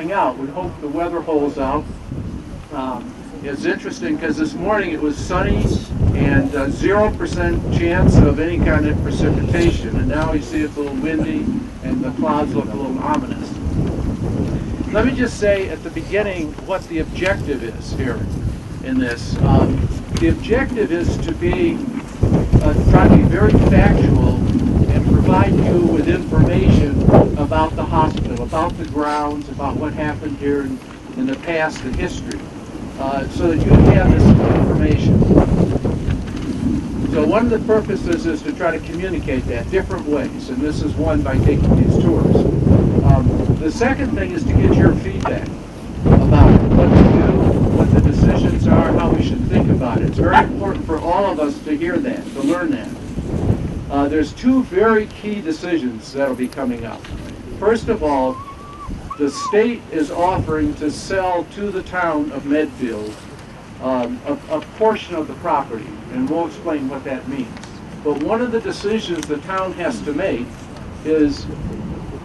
coming out. We hope the weather holds out. It's interesting because this morning it was sunny and 0% chance of any kind of precipitation, and now you see it's a little windy and the clouds look a little ominous. Let me just say at the beginning what the objective is here in this. The objective is to try to be very factual and provide you with information about the hospital, about the grounds, about what happened here in the past, the history, so that you have this information. So one of the purposes is to try to communicate that different ways, and this is one by taking these tours. The second thing is to get your feedback about what to do, what the decisions are, how we should think about it. It's very important for all of us to hear that, to learn that. There's two very key decisions that will be coming up. First of all, the state is offering to sell to the town of Medfield a portion of the property, and we'll explain what that means. But one of the decisions the town has to make is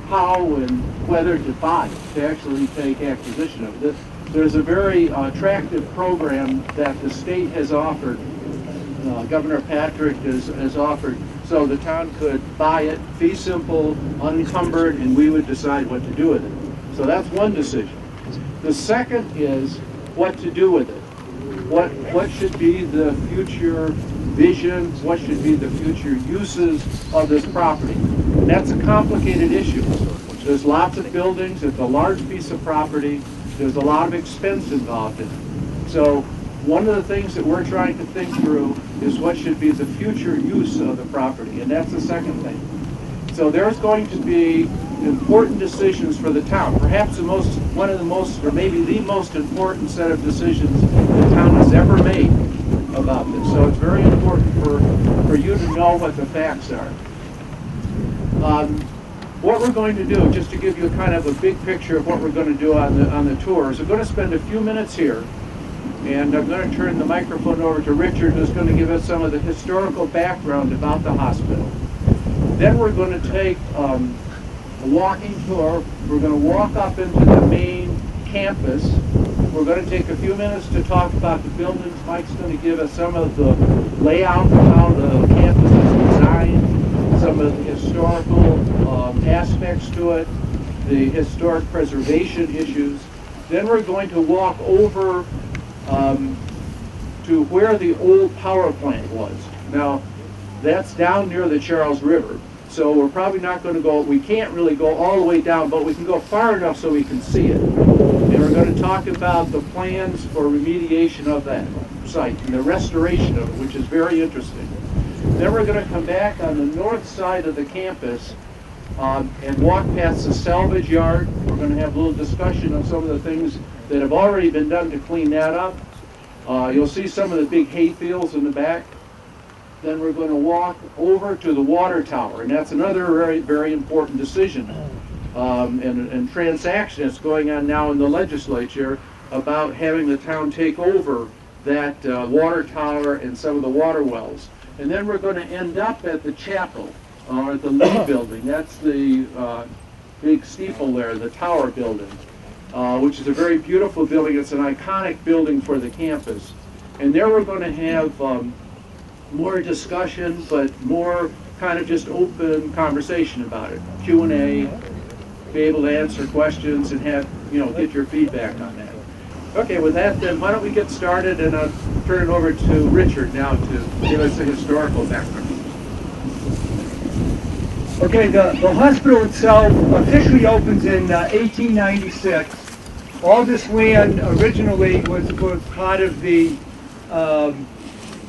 how and whether to buy it, to actually take acquisition of it. There's a very attractive program that the state has offered, Governor Patrick has offered, so the town could buy it, fee simple, unencumbered, and we would decide what to do with it. So that's one decision. The second is what to do with it. What should be the future vision? What should be the future uses of this property? And that's a complicated issue. There's lots of buildings. It's a large piece of property. There's a lot of expense involved in it. So one of the things that we're trying to think through is what should be the future use of the property, and that's the second thing. So there's going to be important decisions for the town, perhaps one of the most, or maybe the most important set of decisions the town has ever made about this. So it's very important for you to know what the facts are. What we're going to do, just to give you kind of a big picture of what we're going to do on the tours, we're going to spend a few minutes here, and I'm going to turn the microphone over to Richard, who's going to give us some of the historical background about the hospital. Then we're going to take a walking tour. We're going to walk up into the main campus. We're going to take a few minutes to talk about the buildings. Mike's going to give us some of the layout of how the campus is designed, some of the historical aspects to it, the historic preservation issues. Then we're going to walk over to where the old power plant was. Now, that's down near the Charles River. So we're probably not going to go, we can't really go all the way down, but we can go far enough so we can see it. And we're going to talk about the plans for remediation of that site and the restoration of it, which is very interesting. Then we're going to come back on the north side of the campus and walk past the salvage yard. We're going to have a little discussion of some of the things that have already been done to clean that up. You'll see some of the big hay fields in the back. Then we're going to walk over to the water tower, and that's another very, very important decision and transaction that's going on now in the legislature about having the town take over that water tower and some of the water wells. And then we're going to end up at the chapel, or at the Lee building. That's the big steeple there, the tower building, which is a very beautiful building. It's an iconic building for the campus. And there we're going to have more discussion, but more kind of just open conversation about it. Q&A, be able to answer questions and have, get your feedback on that. Okay, with that then, why don't we get started, and I'll turn it over to Richard now to give us a historical background. Okay, the hospital itself officially opens in 1896. All this land originally was part of the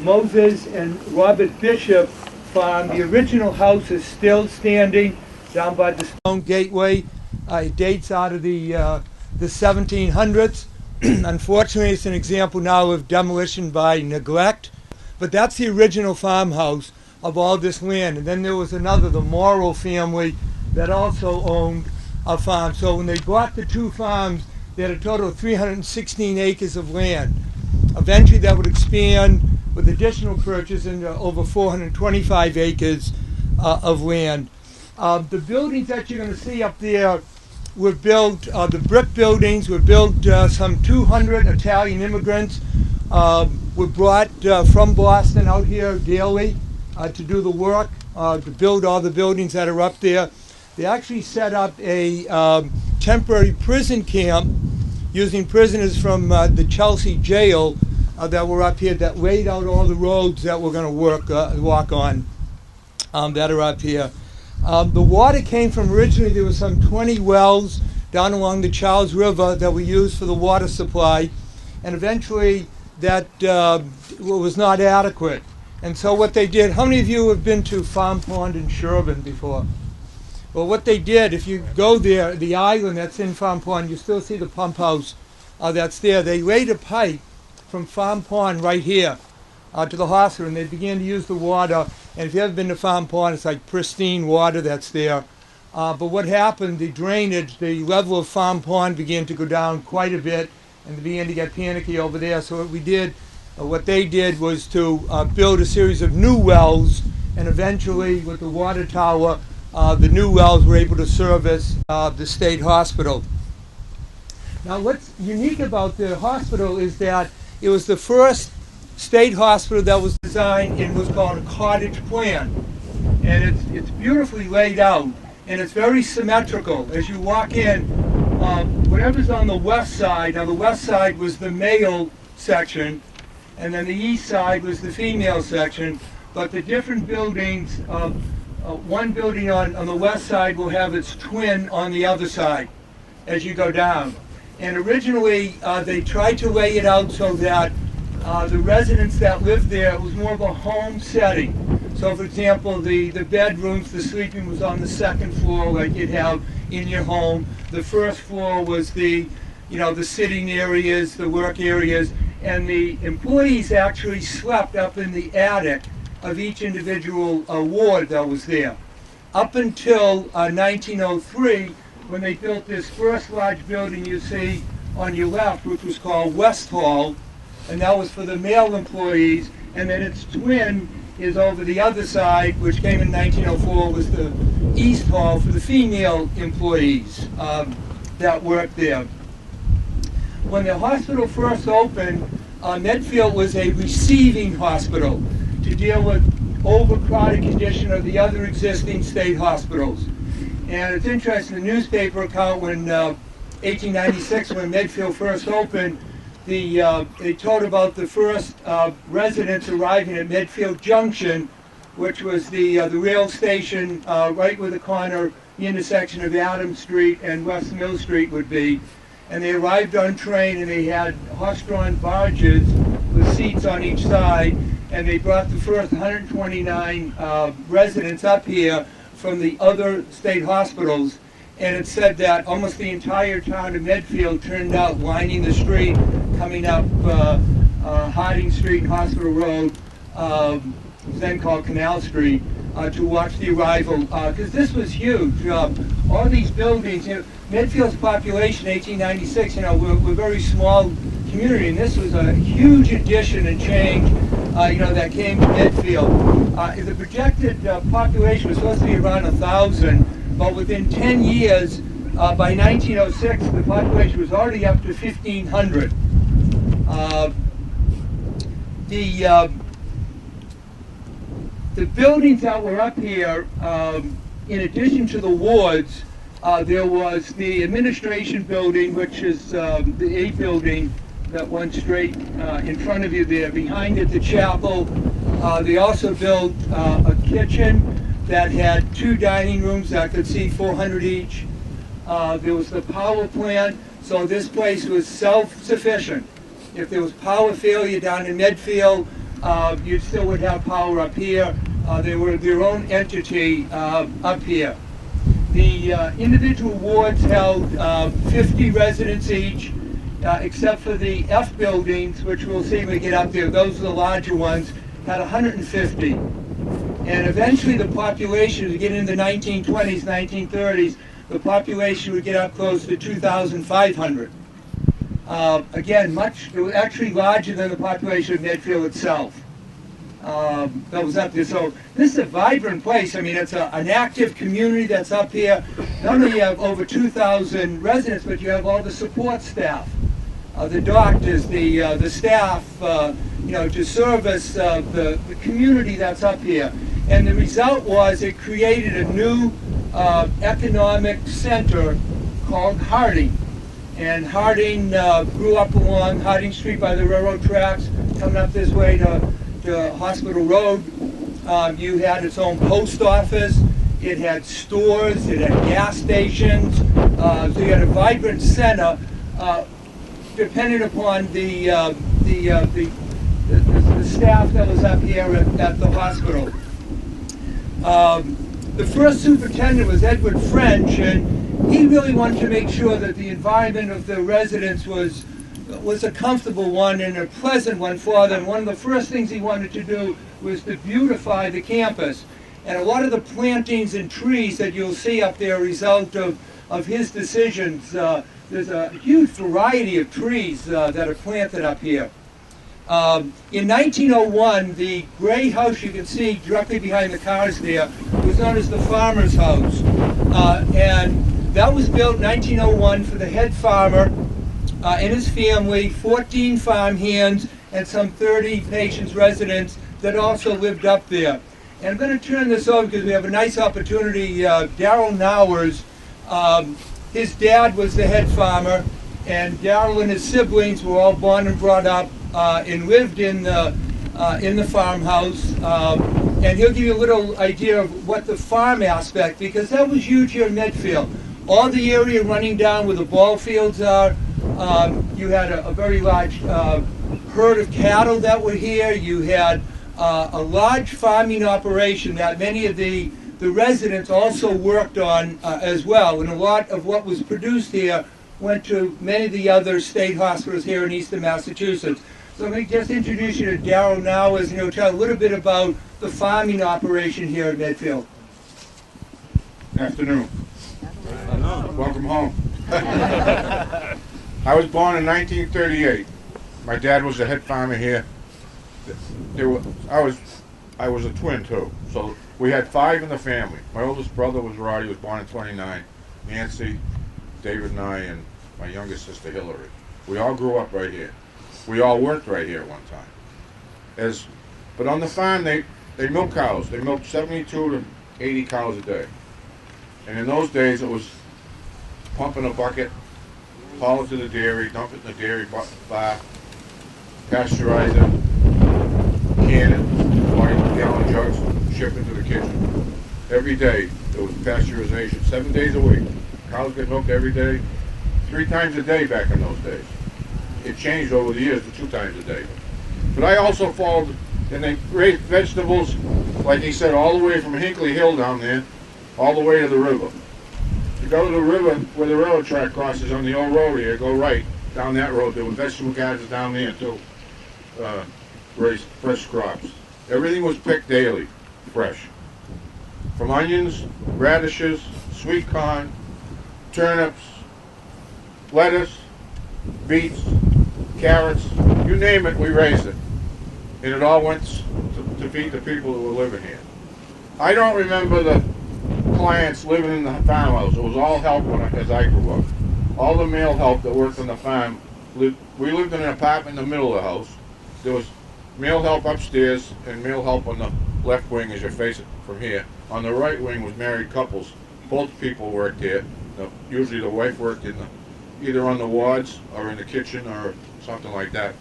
Moses and Robert Bishop farm. The original house is still standing down by the stone gateway. It dates out of the 1700s. Unfortunately, it's an example now of demolition by neglect. But that's the original farmhouse of all this land. And then there was another, the Morrow family, that also owned a farm. So when they bought the two farms, they had a total of 316 acres of land. Eventually that would expand with additional purchase into over 425 acres of land. The buildings that you're going to see up there were built, the brick buildings were built, some 200 Italian immigrants were brought from Boston out here daily to do the work, to build all the buildings that are up there. They actually set up a temporary prison camp using prisoners from the Chelsea jail that were up here, that laid out all the roads that we're going to walk on that are up here. The water came from, originally there was some 20 wells down along the Charles River that were used for the water supply, and eventually that was not adequate. And so what they did, how many of you have been to Farm Pond in Sherburne before? Well, what they did, if you go there, the island that's in Farm Pond, you still see the pump house that's there. They laid a pipe from Farm Pond right here to the hospital, and they began to use the water. And if you've ever been to Farm Pond, it's like pristine water that's there. But what happened, the drainage, the level of Farm Pond began to go down quite a bit, and they began to get panicky over there. So what they did was to build a series of new wells, and eventually with the water tower, the new wells were able to service the state hospital. Now what's unique about the hospital is that it was the first state hospital that was designed in what's called a cottage plan. And it's beautifully laid out, and it's very symmetrical. As you walk in, whatever's on the west side, now the west side was the male section, and then the east side was the female section, but the different buildings, one building on the west side will have its twin on the other side as you go down. And originally they tried to lay it out so that the residents that lived there, it was more of a home setting. So for example, the bedrooms, the sleeping was on the second floor like you'd have in your home. The first floor was the sitting areas, the work areas, and the employees actually slept up in the attic of each individual ward that was there. Up until 1903, when they built this first large building you see on your left, which was called West Hall, and that was for the male employees, and then its twin is over the other side, which came in 1904, was the East Hall for the female employees that worked there. When the hospital first opened, Medfield was a receiving hospital to deal with overcrowded condition of the other existing state hospitals. And it's interesting, the newspaper account when 1896, when Medfield first opened, they told about the first residents arriving at Medfield Junction, which was the rail station right where the corner, the intersection of Adams Street and West Mill Street would be. And they arrived on train, and they had horse-drawn barges with seats on each side, and they brought the first 129 residents up here from the other state hospitals. And it said that almost the entire town of Medfield turned out lining the street, coming up Harding Street and Hospital Road, then called Canal Street, to watch the arrival, because this was huge. All these buildings, Medfield's population, 1896, we're a very small community, and this was a huge addition and change, that came to Medfield. The projected population was supposed to be around 1,000, but within 10 years, by 1906, the population was already up to 1,500. The buildings that were up here, in addition to the wards, there was the administration building, which is the A building that went straight in front of you there. Behind it, the chapel. They also built a kitchen that had 2 dining rooms that could seat 400 each. There was the power plant, so this place was self-sufficient. If there was power failure down in Medfield, you still would have power up here. They were their own entity up here. The individual wards held 50 residents each, except for the F buildings, which we'll see when we get up there. Those are the larger ones, had 150. And eventually the population, as we get into the 1920s, 1930s, the population would get up close to 2,500. Again, it was actually larger than the population of Medfield itself. that was up there. So this is a vibrant place. I mean, it's an active community that's up here. Not only you have over 2,000 residents, but you have all the support staff, the doctors, the staff, you know, to service the community that's up here. And the result was it created a new economic center called Harding. And Harding grew up along Harding Street by the railroad tracks, coming up this way to Hospital Road. You had its own post office, it had stores, it had gas stations, so you had a vibrant center dependent upon the staff that was up here at the hospital. The first superintendent was Edward French, and he really wanted to make sure that the environment of the residents was a comfortable one and a pleasant one for them. One of the first things he wanted to do was to beautify the campus. And a lot of the plantings and trees that you'll see up there are a result of his decisions. There's a huge variety of trees that are planted up here. In 1901, the gray house you can see directly behind the cars there was known as the Farmer's House. And that was built in 1901 for the head farmer and his family, 14 farm hands, and some 30 patients, residents that also lived up there. And I'm going to turn this over because we have a nice opportunity. Daryl Nowers, his dad was the head farmer, and Daryl and his siblings were all born and brought up and lived in the farmhouse. And he'll give you a little idea of what the farm aspect, because that was huge here in Medfield. All the area running down where the ball fields are, you had a very large herd of cattle that were here. You had a large farming operation that many of the residents also worked on as well. And a lot of what was produced here went to many of the other state hospitals here in eastern Massachusetts. So let me just introduce you to Daryl now, as he'll tell a little bit about the farming operation here at Medfield. Afternoon. Welcome home. I was born in 1938. My dad was the head farmer here. I was a twin too, so we had 5 in the family. My oldest brother was Roddy, was born in 29. Nancy, David and I, and my youngest sister Hillary. We all grew up right here. We all worked right here at one time. But on the farm, they milk cows. They milked 72 to 80 cows a day. And in those days, it was pumping a bucket, haul it to the dairy, dump it in the dairy bar, pasteurize it, can it, 20-gallon jugs, ship it to the kitchen. Every day, there was pasteurization, 7 days a week. Cows get milked every day, 3 times a day back in those days. It changed over the years to 2 times a day. But I also followed, and they raised vegetables, like he said, all the way from Hinkley Hill down there, all the way to the river. You go to the river where the railroad track crosses on the old road here, go right down that road. There were vegetable gardens down there too. Raised fresh crops. Everything was picked daily, fresh. From onions, radishes, sweet corn, turnips, lettuce, beets, carrots, you name it, we raised it. And it all went to feed the people who were living here. I don't remember the clients living in the farmhouse. It was all help as I grew up. All the male help that worked on the farm, we lived in an apartment in the middle of the house. There was male help upstairs and male help on the left wing as you face it from here. On the right wing was married couples. Both people worked here. Usually the wife worked either on the wards or in the kitchen or something like that.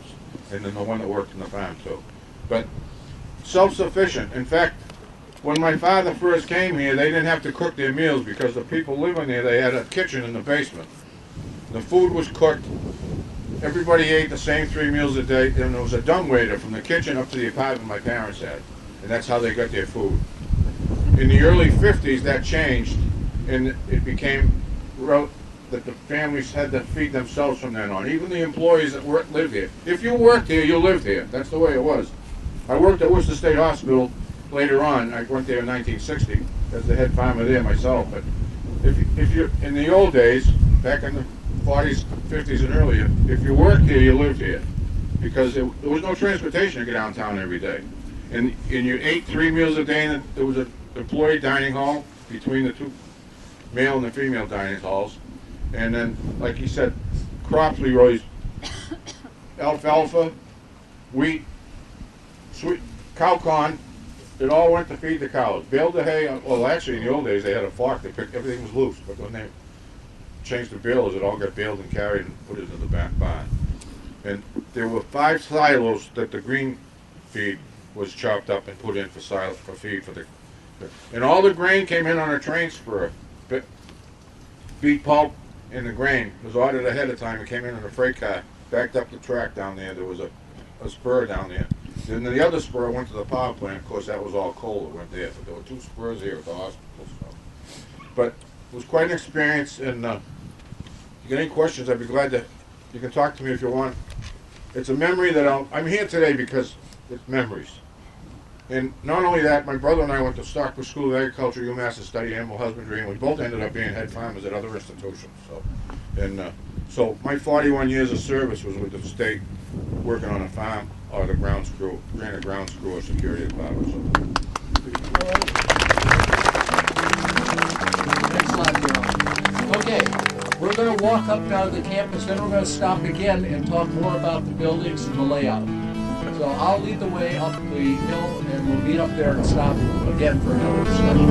And then the one that worked in the farm too. But self-sufficient. In fact, when my father first came here, they didn't have to cook their meals because the people living there, they had a kitchen in the basement. The food was cooked. Everybody ate the same 3 meals a day, and there was a dumbwaiter from the kitchen up to the apartment my parents had. And that's how they got their food. In the early 50s, that changed, and it became that the families had to feed themselves from then on. Even the employees that lived here. If you worked here, you lived here. That's the way it was. I worked at Worcester State Hospital later on. I went there in 1960 as the head farmer there myself. But if you in the old days, back in the 40s, 50s, and earlier, if you worked here, you lived here, because there was no transportation to get downtown every day. And you ate 3 meals a day, and there was an employee dining hall between the two male and the female dining halls. And then, like he said, crops we raised alfalfa, wheat, sweet cow corn. It all went to feed the cows. Baled the hay. Well, actually, in the old days, they had a fork. They picked, everything was loose. But when they changed the balers, it all got baled and carried and put into the back barn. And there were 5 silos that the green feed was chopped up and put in for feed for the. And all the grain came in on a train spur. Beet pulp and the grain was ordered ahead of time. It came in on a freight car, backed up the track down there. There was a spur down there. Then the other spur went to the power plant. Of course, that was all coal that went there. But there were 2 spurs here at the hospital. So. But it was quite an experience. And if you got any questions, I'd be glad to. You can talk to me if you want. It's a memory that I'm here today because it's memories. And not only that, my brother and I went to Stockbridge School of Agriculture, UMass, to study animal husbandry, and we both ended up being head farmers at other institutions. So my 41 years of service was with the state, working on a farm or the ground crew, ran a ground crew or security department. Thanks a lot, Daryl. Okay, we're going to walk up now to the campus, then we're going to stop again and talk more about the buildings and the layout. So I'll lead the way up the hill, and we'll meet up there and stop again for another discussion.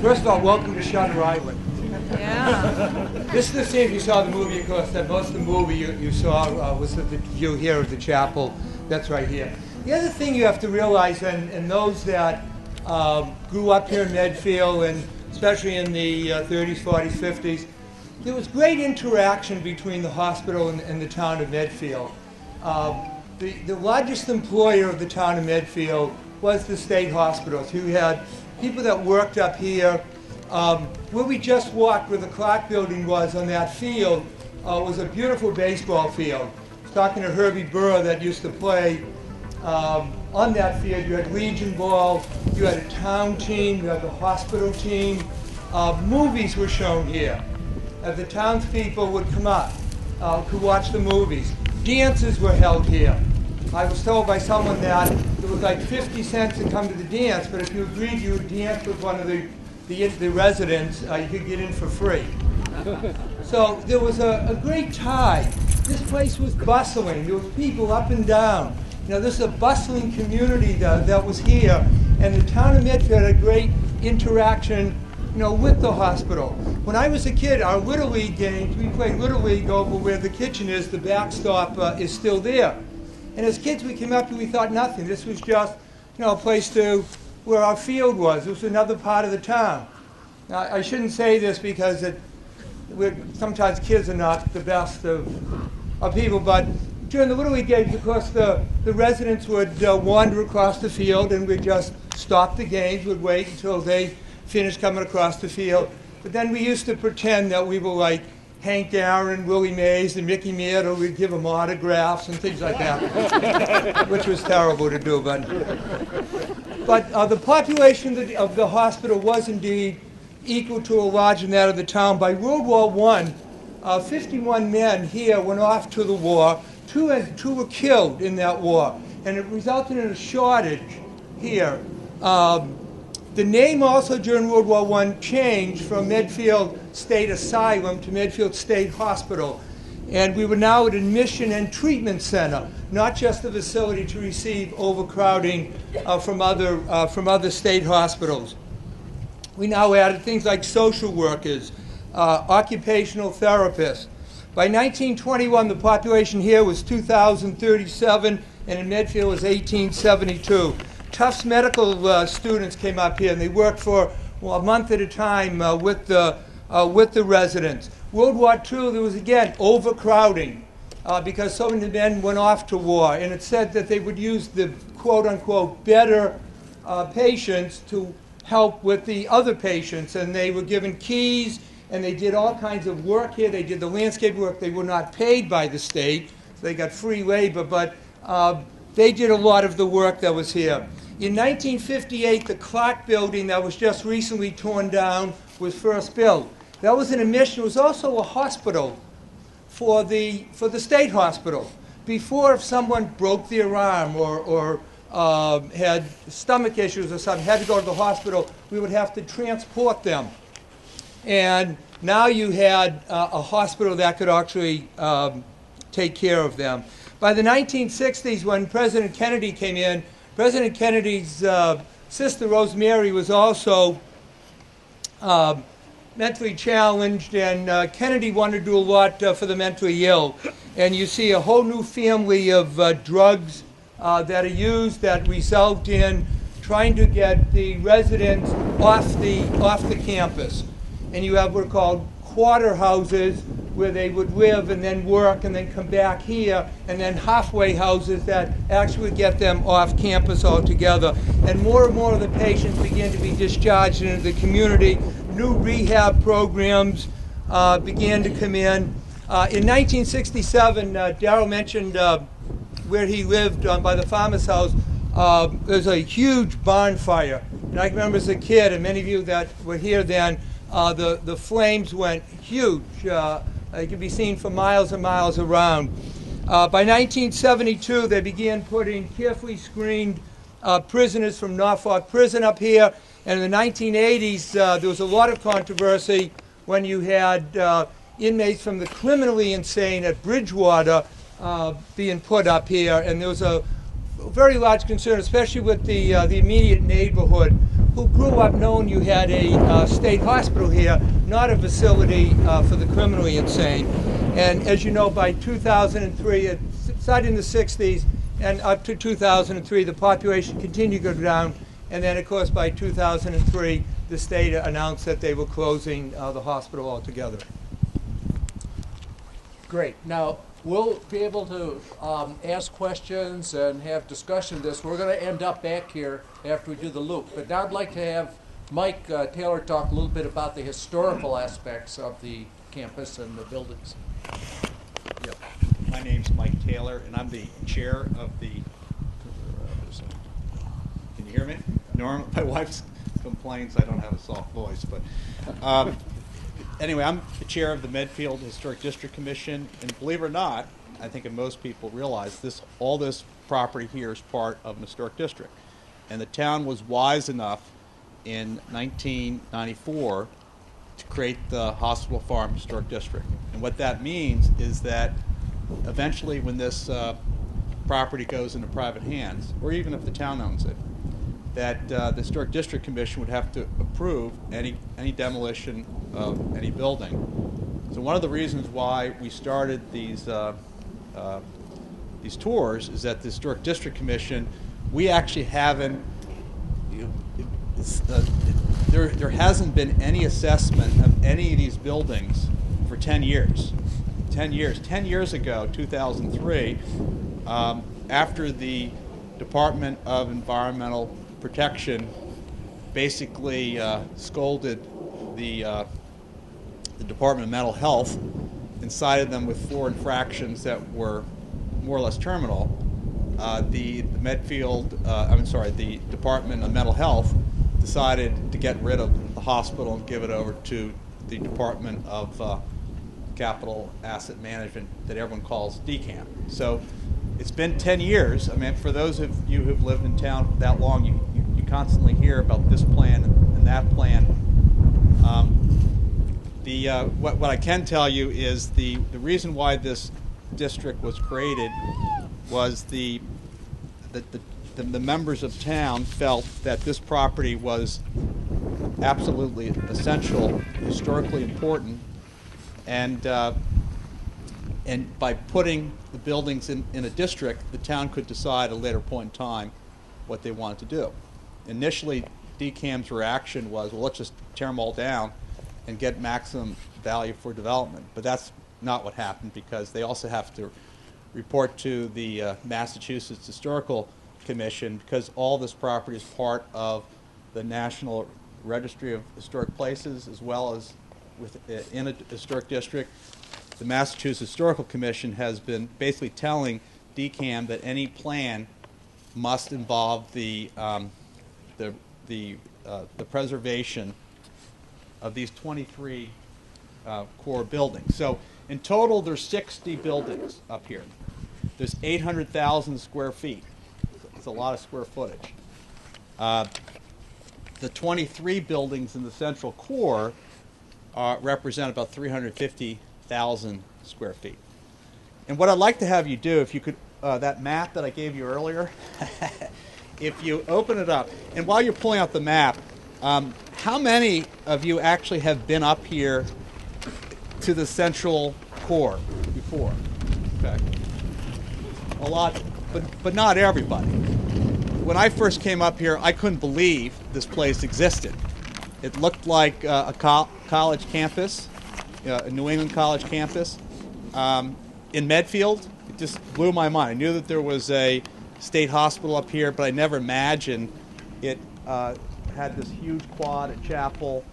First of all, welcome to Shutter Island. Yeah. This is the scene, if you saw the movie, of course, that most of the movie you saw was the view here of the chapel. That's right here. The other thing you have to realize, and those that grew up here in Medfield, and especially in the 30s, 40s, 50s, there was great interaction between the hospital and the town of Medfield. The largest employer of the town of Medfield was the state hospitals. You had people that worked up here. Where we just walked, where the Clark building was on that field, was a beautiful baseball field. I was talking to Herbie Burr that used to play on that field. You had Legion Ball, you had a town team, you had the hospital team. Movies were shown here. The townspeople would come up, could watch the movies. Dances were held here. I was told by someone that it was like 50 cents to come to the dance, but if you agreed you would dance with one of the residents, you could get in for free. So there was a great tide. This place was bustling. There were people up and down. You know, this is a bustling community that was here, and the town of Medfield had a great interaction, you know, with the hospital. When I was a kid, our Little League games, we played Little League over where the kitchen is. The backstop is still there. And as kids, we came up and we thought nothing. This was just, you know, a place where our field was. It was another part of the town. Now, I shouldn't say this because sometimes kids are not the best of people, but during the Little League games, of course, the residents would wander across the field, and we'd just stop the games, would wait until they finished coming across the field. But then we used to pretend that we were like Hank Aaron, Willie Mays, and Mickey Mantle. We'd give them autographs and things like that, which was terrible to do. But the population of the hospital was indeed equal to or larger than that of the town. By World War I, 51 men here went off to the war. Two were killed in that war, and it resulted in a shortage here. The name also during World War I changed from Medfield State Asylum to Medfield State Hospital. And we were now an admission and treatment center, not just a facility to receive overcrowding from other state hospitals. We now added things like social workers, occupational therapists. By 1921, the population here was 2,037, and in Medfield was 1,872. Tufts medical students came up here, and they worked for a month at a time with the residents. World War II, there was again overcrowding because so many men went off to war, and it said that they would use the quote-unquote better patients to help with the other patients, and they were given keys, and they did all kinds of work here. They did the landscape work. They were not paid by the state, so they got free labor, but they did a lot of the work that was here. In 1958, the Clark building that was just recently torn down was first built. That was an admission. It was also a hospital for the state hospital. Before, if someone broke their arm or had stomach issues or something, had to go to the hospital, we would have to transport them. And now you had a hospital that could actually take care of them. By the 1960s, when President Kennedy came in, President Kennedy's sister, Rosemary, was also mentally challenged, and Kennedy wanted to do a lot for the mentally ill. And you see a whole new family of drugs that are used that result in trying to get the residents off the campus. And you have what are called quarter houses, where they would live and then work and then come back here, and then halfway houses that actually get them off campus altogether. And more of the patients began to be discharged into the community. New rehab programs began to come in. In 1967, Daryl mentioned where he lived by the farmer's house. There's a huge barn fire. And I remember as a kid, and many of you that were here then, the flames went huge. They could be seen for miles and miles around. By 1972, they began putting carefully screened prisoners from Norfolk Prison up here. And in the 1980s, there was a lot of controversy when you had inmates from the criminally insane at Bridgewater being put up here. And there was a very large concern, especially with the immediate neighborhood, who grew up knowing you had a state hospital here, not a facility for the criminally insane. And as you know, by 2003, it started in the 60s, and up to 2003, the population continued to go down. And then, of course, by 2003, the state announced that they were closing the hospital altogether. Great. Now, we'll be able to ask questions and have discussion of this. We're going to end up back here after we do the loop. But now I'd like to have Mike Taylor talk a little bit about the historical aspects of the campus and the buildings. Yep. My name's Mike Taylor, and I'm the chair of the... Can you hear me? My wife complains I don't have a soft voice, but... Anyway, I'm the chair of the Medfield Historic District Commission, and believe it or not, I think most people realize all this property here is part of an historic district. And the town was wise enough in 1994 to create the Hospital Farm Historic District. And what that means is that eventually when this property goes into private hands, or even if the town owns it, that the Historic District Commission would have to approve any demolition of any building. So one of the reasons why we started these tours is that the Historic District Commission, we actually haven't, there hasn't been any assessment of any of these buildings for 10 years. 10 years. 10 years ago, 2003, after the Department of Environmental Protection basically scolded the Department of Mental Health and cited them with 4 infractions that were more or less terminal. The Department of Mental Health decided to get rid of the hospital and give it over to the Department of Capital Asset Management that everyone calls DCAM. So it's been 10 years. I mean, for those of you who've lived in town that long, you constantly hear about this plan and that plan. What I can tell you is the reason why this district was created was the members of town felt that this property was absolutely essential, historically important, and by putting the buildings in a district, the town could decide at a later point in time what they wanted to do. Initially, DCAM's reaction was, well, let's just tear them all down and get maximum value for development. But that's not what happened, because they also have to report to the Massachusetts Historical Commission, because all this property is part of the National Registry of Historic Places, as well as in a historic district. The Massachusetts Historical Commission has been basically telling DCAM that any plan must involve the preservation of these 23 core buildings. So in total, there's 60 buildings up here. There's 800,000 square feet. It's a lot of square footage. The 23 buildings in the central core represent about 350,000 square feet. And what I'd like to have you do, if you could, that map that I gave you earlier, if you open it up, and while you're pulling out the map, how many of you actually have been up here to the central core before? Okay. A lot, but not everybody. When I first came up here, I couldn't believe this place existed. It looked like a college campus, a New England college campus. In Medfield, it just blew my mind. I knew that there was a state hospital up here, but I never imagined it had this huge quad, a chapel.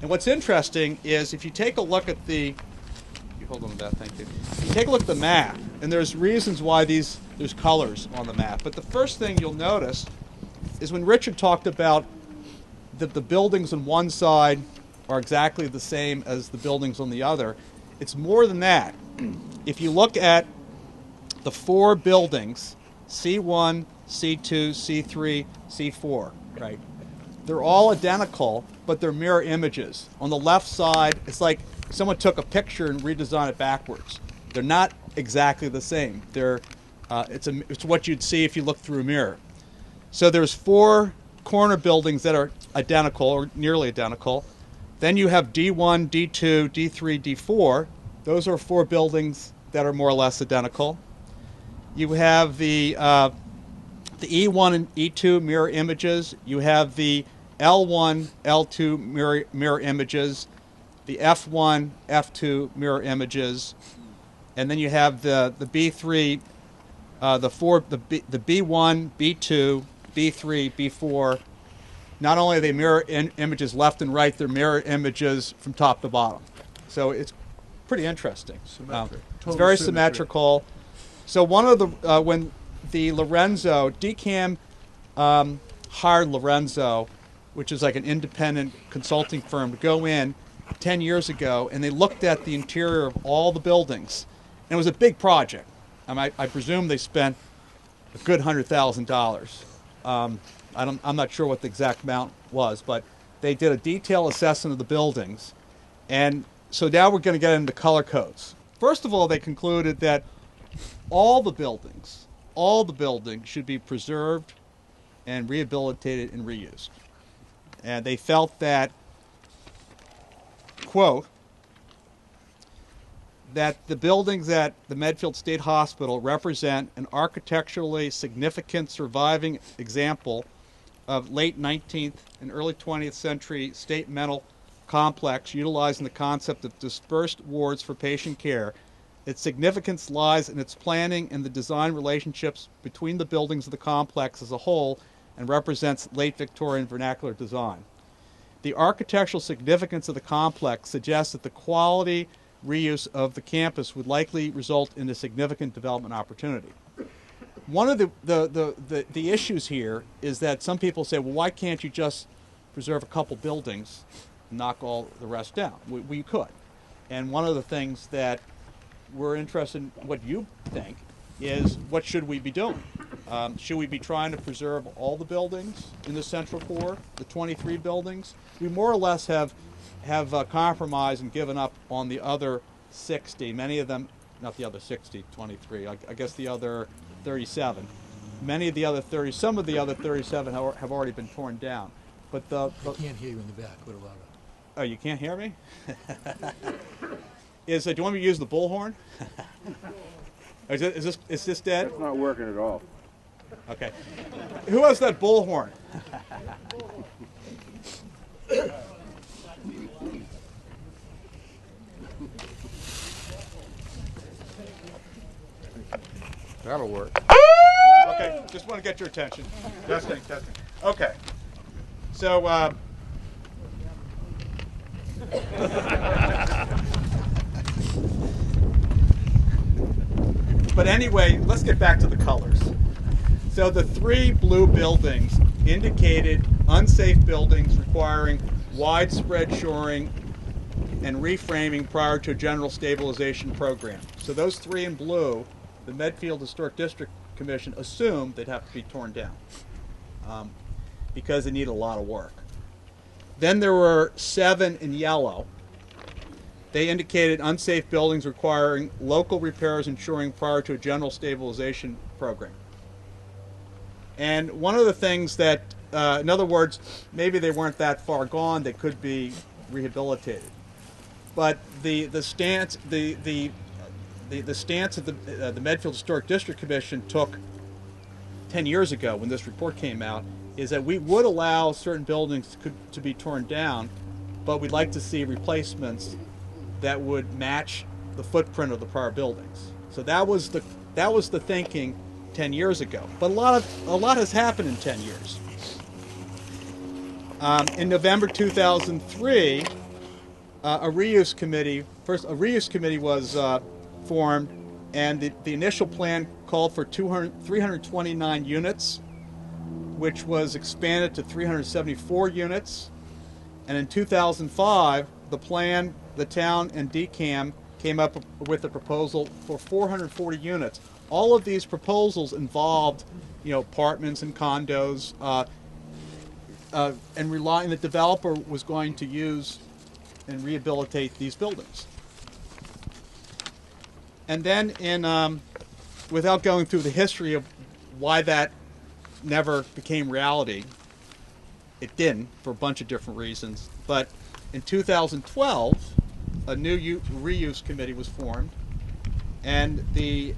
And what's interesting is if you take a look at the, hold on to that, thank you. If you take a look at the map, and there's reasons why there's colors on the map. But the first thing you'll notice is when Richard talked about that the buildings on one side are exactly the same as the buildings on the other, it's more than that. If you look at the 4 buildings, C1, C2, C3, C4, right? They're all identical, but they're mirror images. On the left side, it's like someone took a picture and redesigned it backwards. They're not exactly the same. It's what you'd see if you look through a mirror. So there's 4 corner buildings that are identical or nearly identical. Then you have D1, D2, D3, D4. Those are 4 buildings that are more or less identical. You have the E1 and E2 mirror images. You have the L1, L2 mirror images. The F1, F2 mirror images. And then you have the B3, the B1, B2, B3, B4. Not only are they mirror images left and right, they're mirror images from top to bottom. So it's pretty interesting. It's very symmetrical. So one of the when the Lorenzo DCAM hired Lorenzo, which is like an independent consulting firm, to go in 10 years ago, and they looked at the interior of all the buildings, and it was a big project. I presume they spent a good $100,000. I'm not sure what the exact amount was, but they did a detailed assessment of the buildings, and so now we're going to get into color codes. First of all, they concluded that all the buildings should be preserved and rehabilitated and reused. And they felt that, quote, that the buildings at the Medfield State Hospital represent an architecturally significant surviving example of late 19th and early 20th century state mental complex utilizing the concept of dispersed wards for patient care. Its significance lies in its planning and the design relationships between the buildings of the complex as a whole and represents late Victorian vernacular design. The architectural significance of the complex suggests that the quality reuse of the campus would likely result in a significant development opportunity. One of the issues here is that some people say, well, why can't you just preserve a couple buildings and knock all the rest down? We could. And one of the things that we're interested in what you think is what should we be doing? Should we be trying to preserve all the buildings in the central core, the 23 buildings? We more or less have compromised and given up on the other 60. Many of them, not the other 60, 23, I guess the other 37. Many of the other 30, some of the other 37 have already been torn down. But I can't hear you in the back. What about it? Oh, you can't hear me? Do you want me to use the bullhorn? Is this dead? It's not working at all. Okay. Who has that bullhorn? That'll work. Okay, just want to get your attention. Testing. Okay. So, but anyway, let's get back to the colors. So the three blue buildings indicated unsafe buildings requiring widespread shoring and reframing prior to a general stabilization program. So those three in blue, the Medfield Historic District Commission assumed they'd have to be torn down because they need a lot of work. Then there were 7 in yellow. They indicated unsafe buildings requiring local repairs and shoring prior to a general stabilization program. And one of the things that, in other words, maybe they weren't that far gone, they could be rehabilitated. But the stance of the Medfield Historic District Commission took 10 years ago when this report came out is that we would allow certain buildings to be torn down, but we'd like to see replacements that would match the footprint of the prior buildings. So that was the thinking 10 years ago. But a lot has happened in 10 years. In November 2003, a reuse committee was formed, and the initial plan called for 329 units, which was expanded to 374 units. And in 2005, the town and DCAM came up with a proposal for 440 units. All of these proposals involved, apartments and condos, and the developer was going to use and rehabilitate these buildings. And then, without going through the history of why that never became reality, it didn't for a bunch of different reasons. But in 2012, a new reuse committee was formed, and it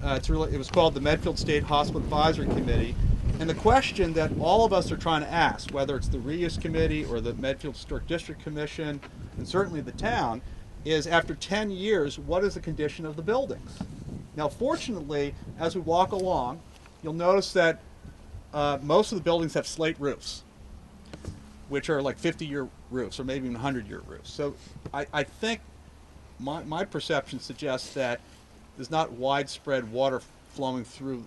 was called the Medfield State Hospital Advisory Committee. And the question that all of us are trying to ask, whether it's the reuse committee or the Medfield Historic District Commission, and certainly the town, is after 10 years, what is the condition of the buildings? Now, fortunately, as we walk along, you'll notice that most of the buildings have slate roofs, which are like 50-year roofs or maybe even 100-year roofs. So I think my perception suggests that there's not widespread water flowing through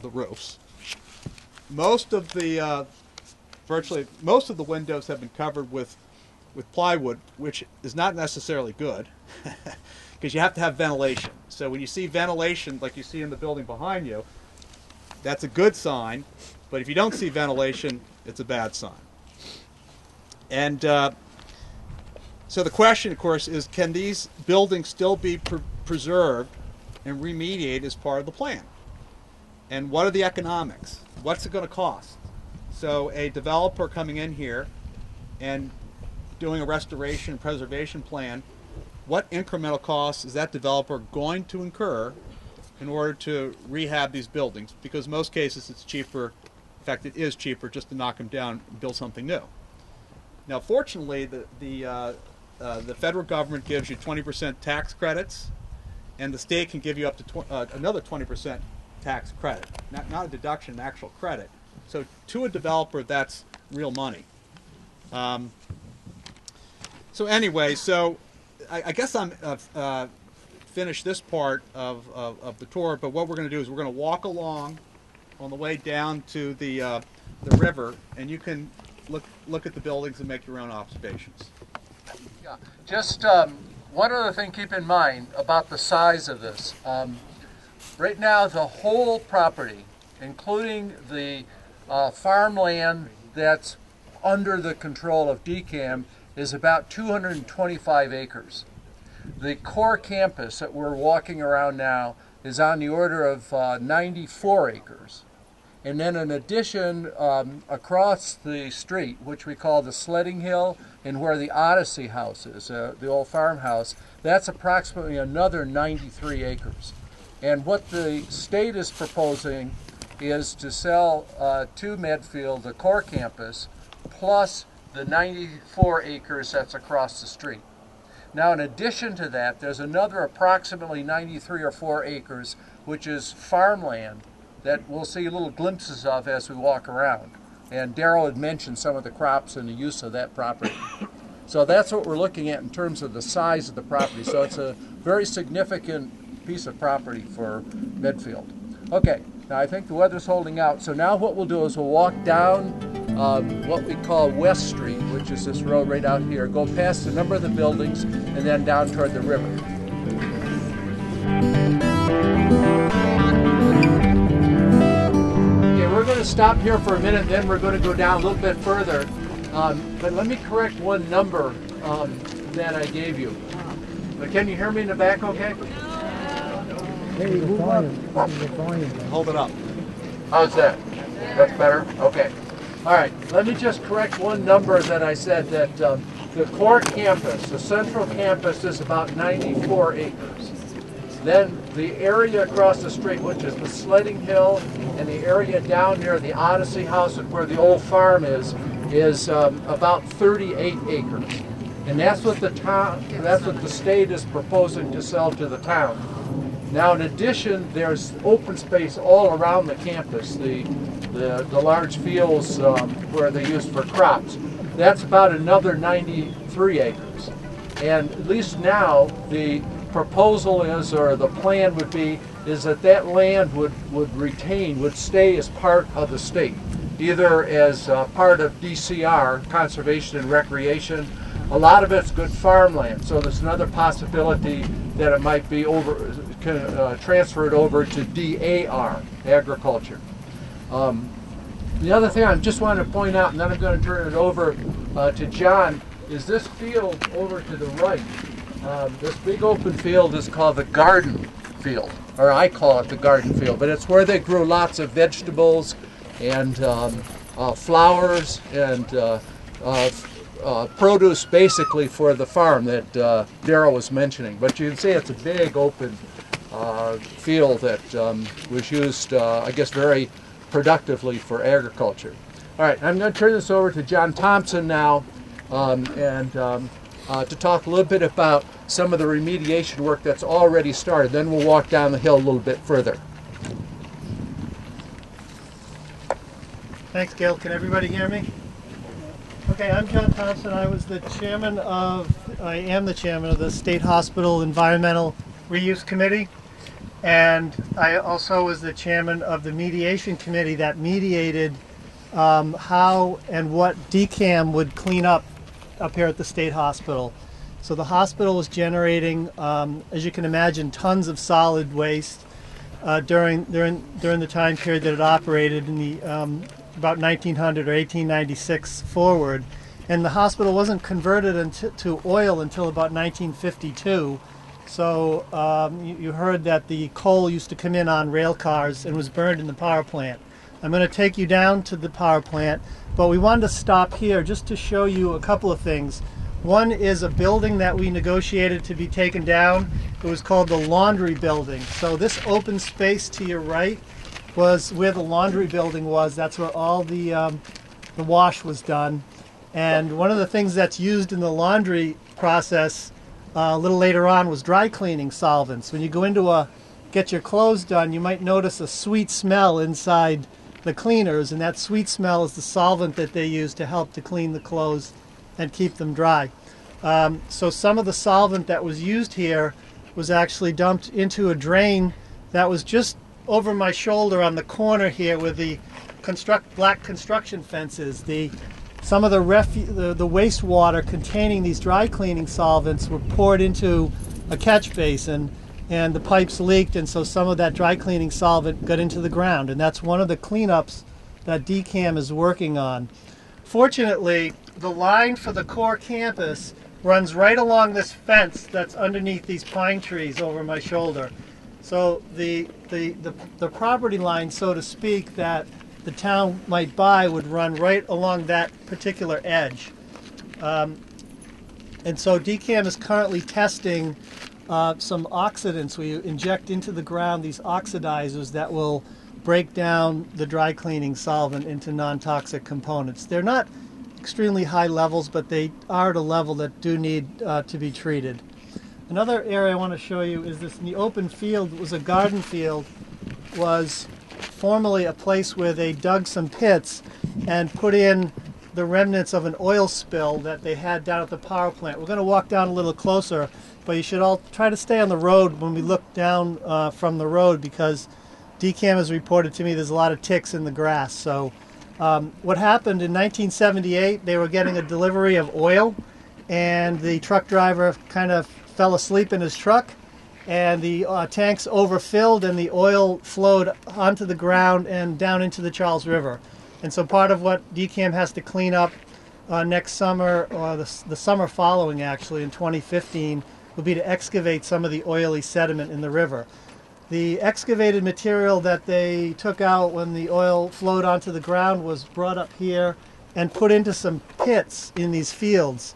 the roofs. Virtually most of the windows have been covered with plywood, which is not necessarily good because you have to have ventilation. So when you see ventilation, like you see in the building behind you, that's a good sign. But if you don't see ventilation, it's a bad sign. And so the question, of course, is can these buildings still be preserved and remediated as part of the plan? And what are the economics? What's it going to cost? So a developer coming in here and doing a restoration and preservation plan, what incremental costs is that developer going to incur in order to rehab these buildings? Because in most cases it's cheaper, in fact it is cheaper just to knock them down and build something new. Now fortunately the federal government gives you 20% tax credits, and the state can give you up to another 20% tax credit. Not a deduction, an actual credit. So to a developer that's real money. So anyway, I guess I'm finished this part of the tour, but what we're going to do is we're going to walk along on the way down to the river, and you can look at the buildings and make your own observations. Yeah, just one other thing keep in mind about the size of this. Right now, the whole property, including the farmland that's under the control of DCAM, is about 225 acres. The core campus that we're walking around now is on the order of 94 acres. And then in addition, across the street, which we call the Sledding Hill, and where the Odyssey House is, the old farmhouse, that's approximately another 93 acres. And what the state is proposing is to sell to Medfield the core campus plus the 94 acres that's across the street. Now, in addition to that, there's another approximately 93 or 4 acres, which is farmland that we'll see little glimpses of as we walk around. And Daryl had mentioned some of the crops and the use of that property. So that's what we're looking at in terms of the size of the property. So it's a very significant piece of property for Medfield. Okay, Now I think the weather's holding out, so now what we'll do is we'll walk down what we call West Street, which is this road right out here, go past a number of the buildings, and then down toward the river. Okay, we're going to stop here for a minute, then we're going to go down a little bit further. But let me correct one number that I gave you. But can you hear me in the back okay? Hold it up. How's that? That's better? Okay. All right, let me just correct one number that I said, that the core campus, the central campus, is about 94 acres. Then the area across the street, which is the sledding hill, and the area down near the Odyssey House where the old farm is about 38 acres. And that's what the state is proposing to sell to the town. Now, in addition, there's open space all around the campus, the large fields where they use for crops. That's about another 93 acres. And at least now, the proposal is, or the plan would be, is that that land would stay as part of the state, either as part of DCR, Conservation and Recreation. A lot of it's good farmland, so there's another possibility that it might be transferred over to DAR, agriculture. The other thing I just wanted to point out, and then I'm going to turn it over to John, is this field over to the right. This big open field is called the garden field, or I call it the garden field, but it's where they grew lots of vegetables and flowers and produce basically for the farm that Daryl was mentioning. But you can see it's a big open field that was used, I guess, very productively for agriculture. All right, I'm going to turn this over to John Thompson now to talk a little bit about some of the remediation work that's already started. Then we'll walk down the hill a little bit further. Thanks, Gil. Can everybody hear me? Okay, I'm John Thompson. I am the chairman of the State Hospital Environmental Reuse Committee, and I also was the chairman of the mediation committee that mediated how and what DCAM would clean up here at the State Hospital. So the hospital was generating, as you can imagine, tons of solid waste during the time period that it operated in the about 1900 or 1896 forward, and the hospital wasn't converted to oil until about 1952. So you heard that the coal used to come in on rail cars and was burned in the power plant. I'm going to take you down to the power plant, but we wanted to stop here just to show you a couple of things. One is a building that we negotiated to be taken down. It was called the Laundry Building. So this open space to your right was where the laundry building was. That's where all the wash was done. And one of the things that's used in the laundry process a little later on was dry cleaning solvents. When you go in to get your clothes done, you might notice a sweet smell inside the cleaners, and that sweet smell is the solvent that they use to help to clean the clothes and keep them dry. So some of the solvent that was used here was actually dumped into a drain that was just over my shoulder on the corner here with the black construction fences. Some of the wastewater containing these dry cleaning solvents were poured into a catch basin, and the pipes leaked, and so some of that dry cleaning solvent got into the ground, and that's one of the cleanups that DCAM is working on. Fortunately, the line for the core campus runs right along this fence that's underneath these pine trees over my shoulder. So the property line, so to speak, that the town might buy would run right along that particular edge. And so DCAM is currently testing some oxidants. We inject into the ground these oxidizers that will break down the dry cleaning solvent into non-toxic components. They're not extremely high levels, but they are at a level that do need to be treated. Another area I want to show you is this. In the open field was a garden field, was formerly a place where they dug some pits and put in the remnants of an oil spill that they had down at the power plant. We're going to walk down a little closer, but you should all try to stay on the road when we look down from the road, because DCAM has reported to me there's a lot of ticks in the grass. So what happened in 1978, they were getting a delivery of oil, and the truck driver kind of fell asleep in his truck, and the tanks overfilled and the oil flowed onto the ground and down into the Charles River. And so part of what DCAM has to clean up next summer, or the summer following actually, in 2015, will be to excavate some of the oily sediment in the river. The excavated material that they took out when the oil flowed onto the ground was brought up here and put into some pits in these fields.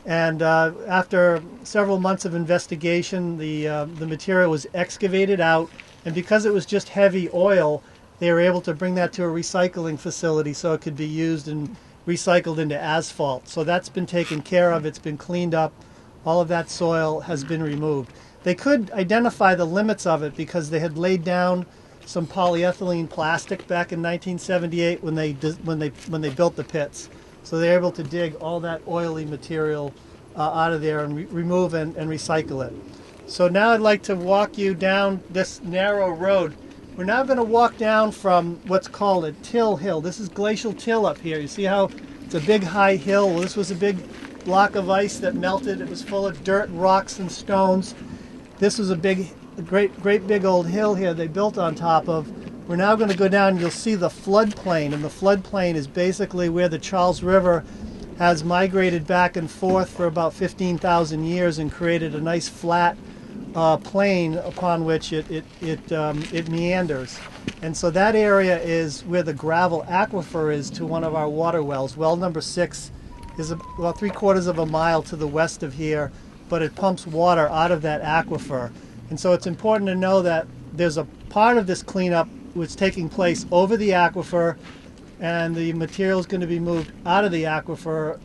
And after several months of investigation, the material was excavated out, and because it was just heavy oil, they were able to bring that to a recycling facility so it could be used and recycled into asphalt. So that's been taken care of, it's been cleaned up, all of that soil has been removed. They could identify the limits of it because they had laid down some polyethylene plastic back in 1978 when they built the pits. So they're able to dig all that oily material out of there and remove and recycle it. So now I'd like to walk you down this narrow road. We're now going to walk down from what's called a till hill. This is glacial till up here. You see how it's a big high hill? Well, this was a big block of ice that melted. It was full of dirt, rocks, and stones. This was a great big old hill here they built on top of. We're now going to go down and you'll see the floodplain, and the floodplain is basically where the Charles River has migrated back and forth for about 15,000 years and created a nice flat plain upon which it meanders. And so that area is where the gravel aquifer is to one of our water wells. Well number 6 is about 3/4 of a mile to the west of here, but it pumps water out of that aquifer. And so it's important to know that there's a part of this cleanup which is taking place over the aquifer, and the material is going to be moved out of the aquifer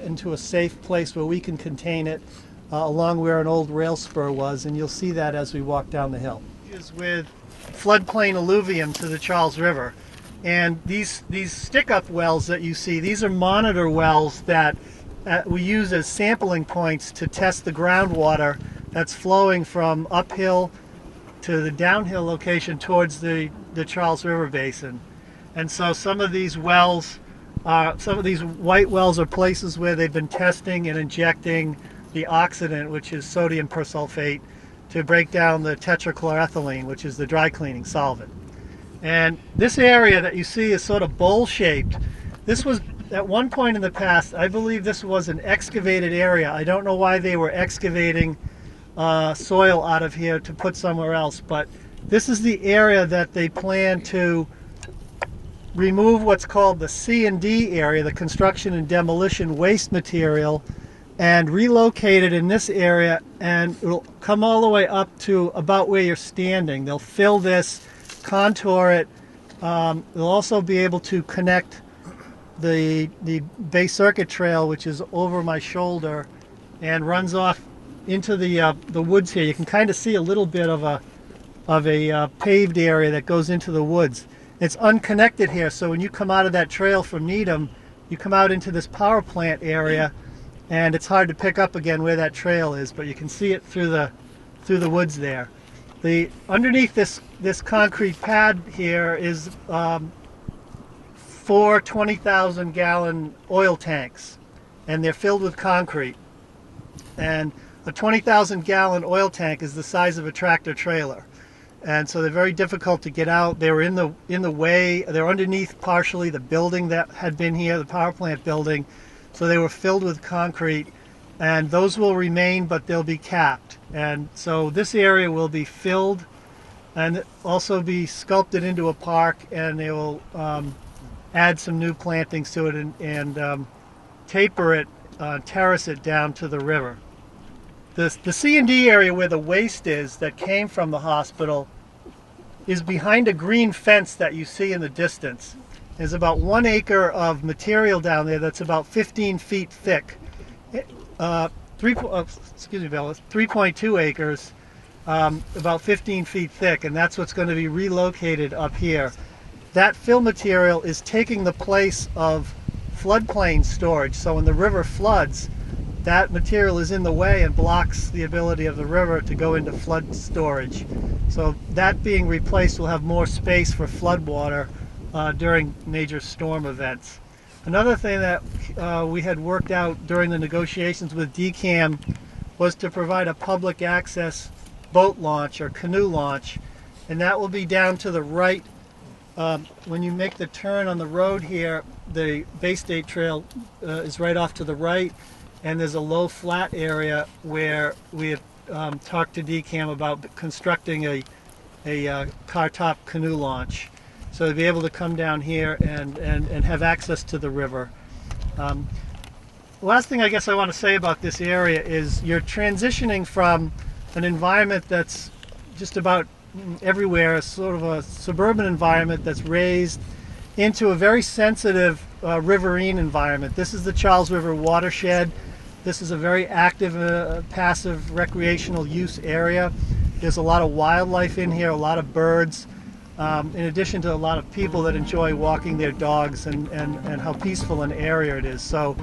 into a safe place where we can contain it along where an old rail spur was, and you'll see that as we walk down the hill. Is with floodplain alluvium to the Charles River. And these stick-up wells that you see, these are monitor wells that we use as sampling points to test the groundwater that's flowing from uphill to the downhill location towards the Charles River Basin. And so some of these wells, some of these white wells are places where they've been testing and injecting the oxidant, which is sodium persulfate, to break down the tetrachloroethylene, which is the dry cleaning solvent. And this area that you see is sort of bowl-shaped. This was, at one point in the past, I believe this was an excavated area. I don't know why they were excavating soil out of here to put somewhere else, but this is the area that they plan to remove what's called the C&D area, the construction and demolition waste material, and relocate it in this area, and it'll come all the way up to about where you're standing. They'll fill this, contour it. They'll also be able to connect the Bay Circuit Trail, which is over my shoulder and runs off into the woods here. You can kind of see a little bit of a paved area that goes into the woods. It's unconnected here, so when you come out of that trail from Needham, you come out into this power plant area, and it's hard to pick up again where that trail is, but you can see it through the woods there. Underneath this concrete pad here is 4 20,000-gallon oil tanks, and they're filled with concrete. And a 20,000-gallon oil tank is the size of a tractor trailer, and so they're very difficult to get out. They were in the way. They're underneath partially the building that had been here, the power plant building. So they were filled with concrete, and those will remain, but they'll be capped. And so this area will be filled and also be sculpted into a park, and they will add some new plantings to it and taper it, terrace it down to the river. The C&D area where the waste is that came from the hospital is behind a green fence that you see in the distance. There's about 1 acre of material down there that's about 15 feet thick. 3.2 acres, about 15 feet thick, and that's what's going to be relocated up here. That fill material is taking the place of floodplain storage. So when the river floods, that material is in the way and blocks the ability of the river to go into flood storage. So that being replaced will have more space for flood water during major storm events. Another thing that we had worked out during the negotiations with DCAM was to provide a public access boat launch or canoe launch, and that will be down to the right. When you make the turn on the road here, the Bay State Trail is right off to the right, and there's a low flat area where we have talked to DCAM about constructing a car top canoe launch. So to be able to come down here and have access to the river. The last thing I guess I want to say about this area is you're transitioning from an environment that's just about everywhere, sort of a suburban environment that's raised, into a very sensitive riverine environment. This is the Charles River watershed. This is a very active, passive recreational use area. There's a lot of wildlife in here, a lot of birds. In addition to a lot of people that enjoy walking their dogs and how peaceful an area it is. So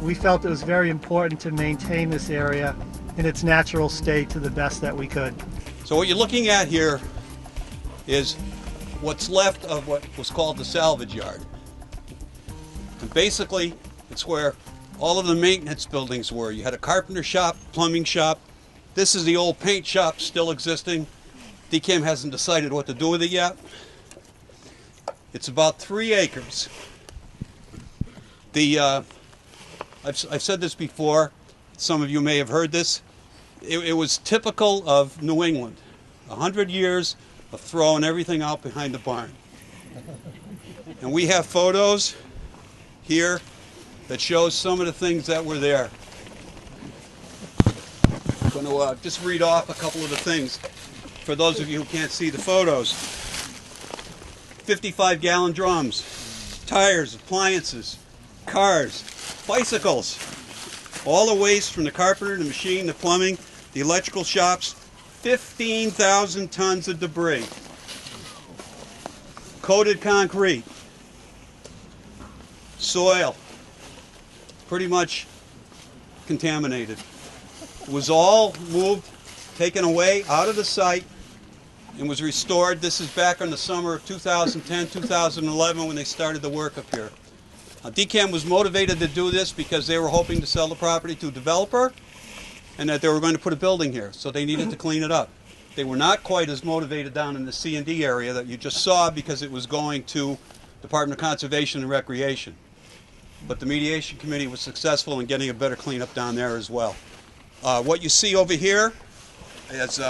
we felt it was very important to maintain this area in its natural state to the best that we could. So what you're looking at here is what's left of what was called the salvage yard. And basically, it's where all of the maintenance buildings were. You had a carpenter shop, plumbing shop. This is the old paint shop still existing. DCAM hasn't decided what to do with it yet. It's about 3 acres. I've said this before. Some of you may have heard this. It was typical of New England. 100 years of throwing everything out behind the barn. And we have photos here that shows some of the things that were there. I'm going to just read off a couple of the things. For those of you who can't see the photos, 55-gallon drums, tires, appliances, cars, bicycles, all the waste from the carpenter, the machine, the plumbing, the electrical shops, 15,000 tons of debris, coated concrete, soil, pretty much contaminated. It was all moved, taken away out of the site, and was restored. This is back in the summer of 2010, 2011 when they started the work up here. DCAM was motivated to do this because they were hoping to sell the property to a developer and that they were going to put a building here, so they needed to clean it up. They were not quite as motivated down in the C&D area that you just saw because it was going to Department of Conservation and Recreation. But the mediation committee was successful in getting a better cleanup down there as well. What you see over here is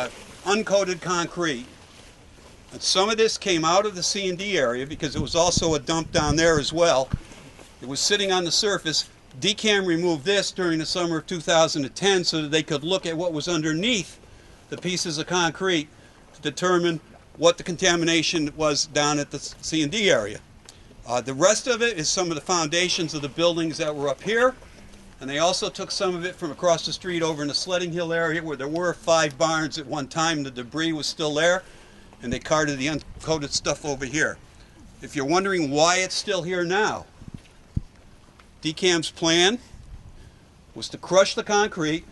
uncoated concrete. And some of this came out of the C&D area because it was also a dump down there as well. It was sitting on the surface. DCAM removed this during the summer of 2010 so that they could look at what was underneath the pieces of concrete to determine what the contamination was down at the C&D area. The rest of it is some of the foundations of the buildings that were up here. And they also took some of it from across the street over in the Sledding Hill area where there were 5 barns at one time. The debris was still there. And they carted the uncoated stuff over here. If you're wondering why it's still here now, DCAM's plan was to crush the concrete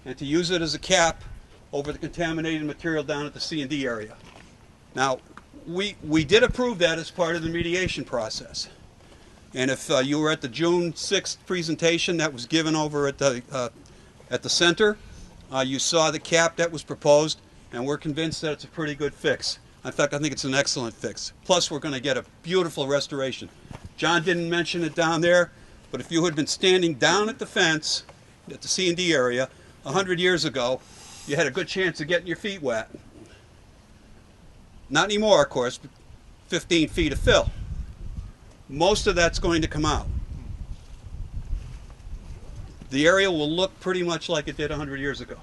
and to use it as a cap over the contaminated material down at the C&D area. Now, we did approve that as part of the mediation process. And if you were at the June 6th presentation that was given over at the center, you saw the cap that was proposed, and we're convinced that it's a pretty good fix. In fact, I think it's an excellent fix. Plus, we're going to get a beautiful restoration. John didn't mention it down there, but if you had been standing down at the fence at the C&D area 100 years ago, you had a good chance of getting your feet wet. Not anymore, of course, but 15 feet of fill. Most of that's going to come out. The area will look pretty much like it did 100 years ago.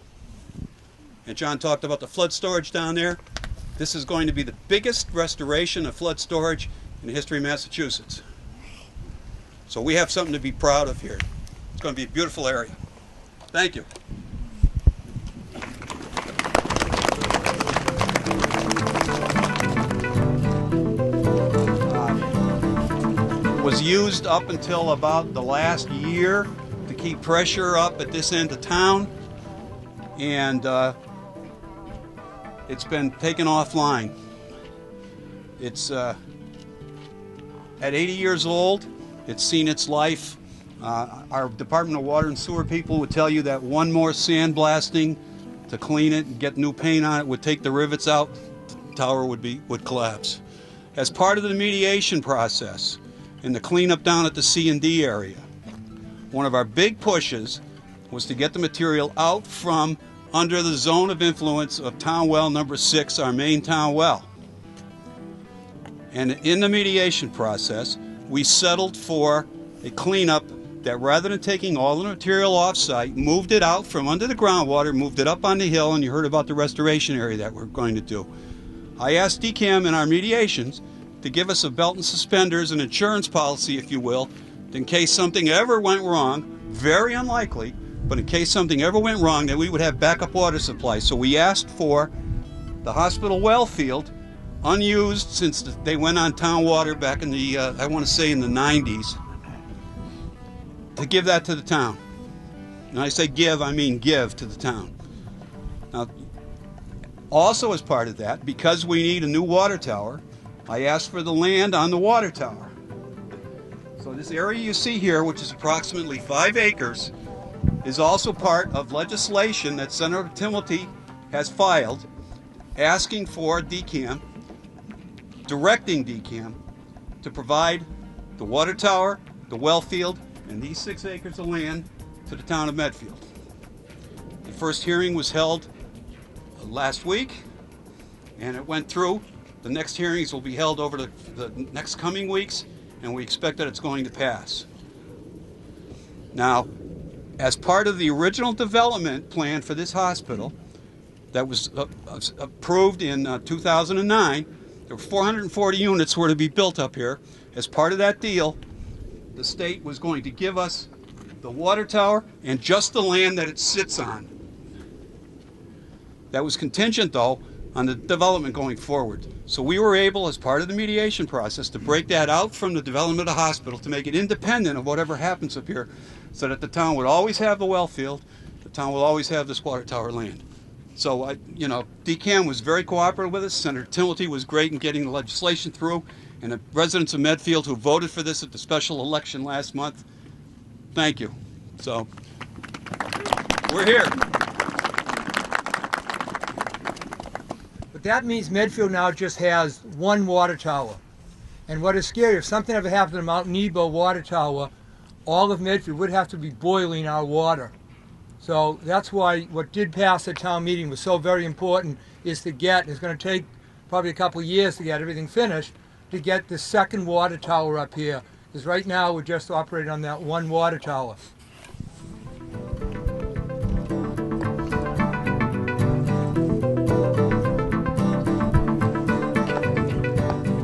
And John talked about the flood storage down there. This is going to be the biggest restoration of flood storage in the history of Massachusetts. So we have something to be proud of here. It's going to be a beautiful area. Thank you. Was used up until about the last year to keep pressure up at this end of town, and it's been taken offline. It's at 80 years old. It's seen its life. Our Department of Water and Sewer people would tell you that one more sandblasting to clean it and get new paint on it would take the rivets out. The tower would collapse. As part of the remediation process and the cleanup down at the C&D area, one of our big pushes was to get the material out from under the zone of influence of town well number 6, our main town well. And in the mediation process, we settled for a cleanup that, rather than taking all the material off-site, moved it out from under the groundwater, moved it up on the hill, and you heard about the restoration area that we're going to do. I asked DCAM in our mediations to give us a belt and suspenders, an insurance policy, if you will, in case something ever went wrong, very unlikely, but in case something ever went wrong, that we would have backup water supply. So we asked for the hospital well field, unused since they went on town water back in the, I want to say in the 90s, to give that to the town. And I say give, I mean give to the town. Now, also as part of that, because we need a new water tower, I asked for the land on the water tower. So this area you see here, which is approximately 5 acres, is also part of legislation that Senator Timilty has filed asking for DCAM, directing DCAM to provide the water tower, the well field, and these 6 acres of land to the town of Medfield. The first hearing was held last week, and it went through. The next hearings will be held over the next coming weeks, and we expect that it's going to pass. Now, as part of the original development plan for this hospital that was approved in 2009, there were 440 units were to be built up here. As part of that deal, the state was going to give us the water tower and just the land that it sits on. That was contingent, though, on the development going forward. So we were able, as part of the mediation process, to break that out from the development of the hospital to make it independent of whatever happens up here, so that the town would always have the well field, the town will always have this water tower land. So, DCAM was very cooperative with us. Senator Timilty was great in getting the legislation through, and the residents of Medfield who voted for this at the special election last month, thank you. So, we're here. But that means Medfield now just has one water tower. And what is scary, if something ever happened to Mount Nebo water tower, all of Medfield would have to be boiling our water. So that's why what did pass at town meeting was so very important, is to get, it's going to take probably a couple of years to get everything finished, to get the second water tower up here. Because right now we're just operating on that one water tower.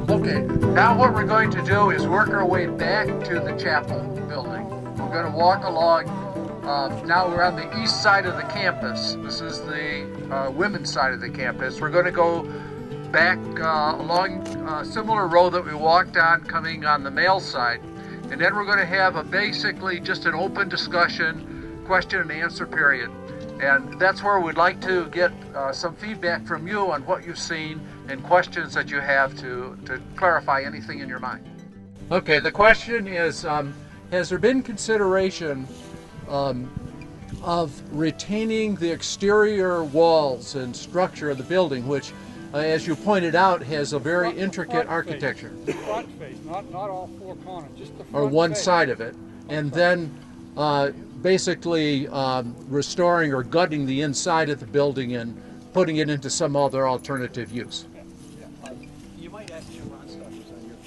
Okay, now what we're going to do is work our way back to the chapel building. We're going to walk along. Now we're on the east side of the campus. This is the women's side of the campus. We're going to go back along a similar road that we walked on coming on the male side. And then we're going to have basically just an open discussion, question and answer period. And that's where we'd like to get some feedback from you on what you've seen and questions that you have to clarify anything in your mind. Okay, the question is, has there been consideration of retaining the exterior walls and structure of the building, which, as you pointed out, has a very intricate architecture? The front face, not all 4 corners, just the front Or one face. side of it. And then basically restoring or gutting the inside of the building and putting it into some other alternative use. You might ask Jim Ronstaffers on your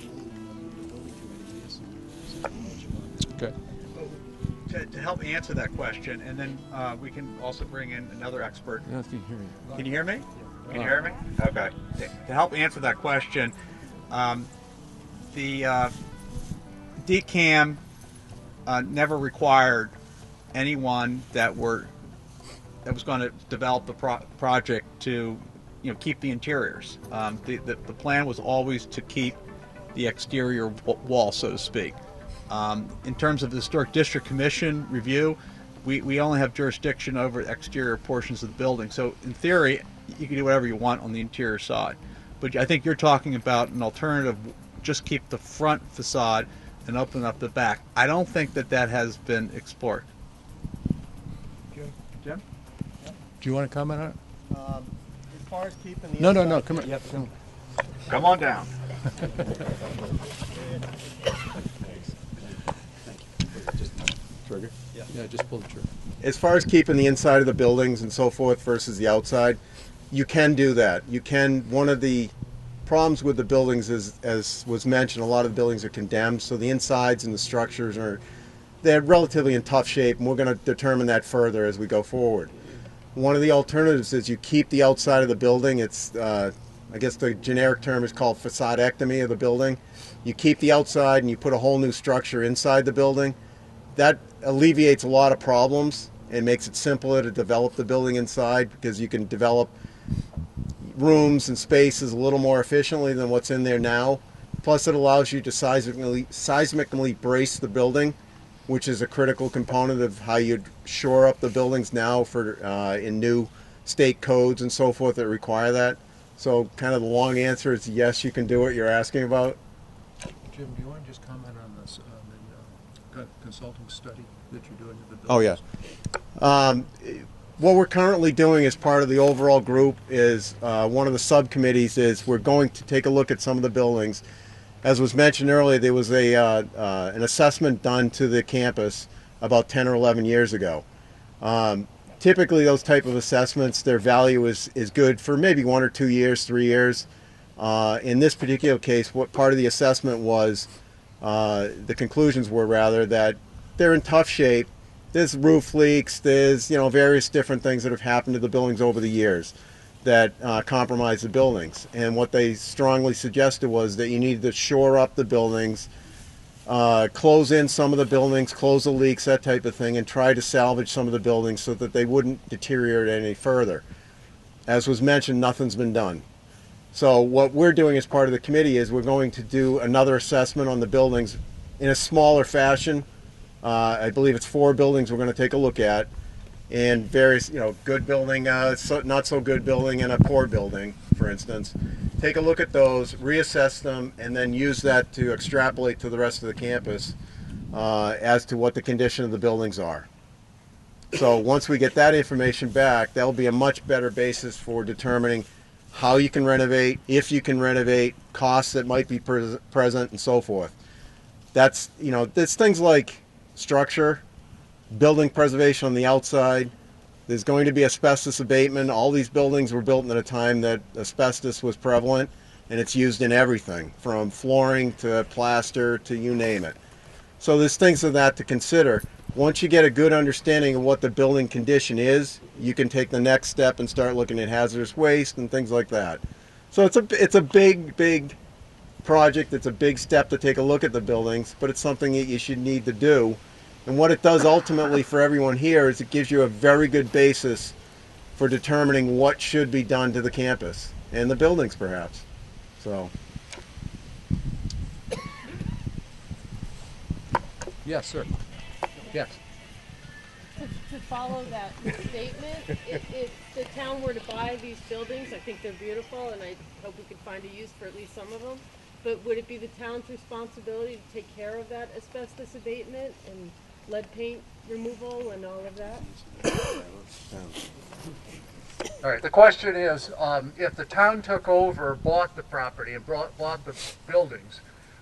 building committee. Okay. To help answer that question, and then we can also bring in another expert. Yes, you hear me. Can you hear me? Can you hear me? Okay. To help answer that question, the DCAM never required anyone that was going to develop the project to, keep the interiors. The plan was always to keep the exterior wall, so to speak. In terms of the Historic District Commission review, we only have jurisdiction over exterior portions of the building. So in theory, you can do whatever you want on the interior side. But I think you're talking about an alternative, just keep the front facade and open up the back. I don't think that has been explored. Jim? Do you want to comment on it? As far as keeping the No, inside- come on. Yep, come on. Come on down. Trigger? Yeah, just pull the trigger. As far as keeping the inside of the buildings and so forth versus the outside, you can do that. You can. One of the problems with the buildings is, as was mentioned, a lot of the buildings are condemned, so the insides and the structures they're relatively in tough shape, and we're going to determine that further as we go forward. One of the alternatives is you keep the outside of the building. It's I guess the generic term is called facadectomy of the building. You keep the outside and you put a whole new structure inside the building. That alleviates a lot of problems and makes it simpler to develop the building inside, because you can develop rooms and spaces a little more efficiently than what's in there now. Plus, it allows you to seismically brace the building, which is a critical component of how you'd shore up the buildings now for in new state codes and so forth that require that. So kind of the long answer is yes, you can do what you're asking about. Jim, do you want to just comment on this, the consulting study that you're doing of the buildings? Oh, yeah. What we're currently doing as part of the overall group is one of the subcommittees is we're going to take a look at some of the buildings. As was mentioned earlier, there was an assessment done to the campus about 10 or 11 years ago. Typically, those type of assessments, their value is good for maybe 1 or 2 years, 3 years. In this particular case, what part of the assessment was, the conclusions were rather that they're in tough shape. There's roof leaks, there's various different things that have happened to the buildings over the years that compromise the buildings. And what they strongly suggested was that you needed to shore up the buildings, close in some of the buildings, close the leaks, that type of thing, and try to salvage some of the buildings so that they wouldn't deteriorate any further. As was mentioned, nothing's been done. So what we're doing as part of the committee is we're going to do another assessment on the buildings in a smaller fashion. I believe it's 4 buildings we're going to take a look at, and various, good building, not so good building, and a poor building, for instance. Take a look at those, reassess them, and then use that to extrapolate to the rest of the campus as to what the condition of the buildings are. So once we get that information back, that'll be a much better basis for determining how you can renovate, if you can renovate, costs that might be present, and so forth. That's, there's things like structure, building preservation on the outside. There's going to be asbestos abatement. All these buildings were built at a time that asbestos was prevalent, and it's used in everything from flooring to plaster to you name it. So there's things of that to consider. Once you get a good understanding of what the building condition is, you can take the next step and start looking at hazardous waste and things like that. So it's a big project. It's a big step to take a look at the buildings, but it's something that you should need to do. And what it does ultimately for everyone here is it gives you a very good basis for determining what should be done to the campus and the buildings, perhaps. So. Yes, sir. Yes. To follow that statement, if the town were to buy these buildings, I think they're beautiful, and I hope we could find a use for at least some of them. But would it be the town's responsibility to take care of that asbestos abatement and lead paint removal and all of that? All right, the question is, if the town took over, bought the property and bought the buildings,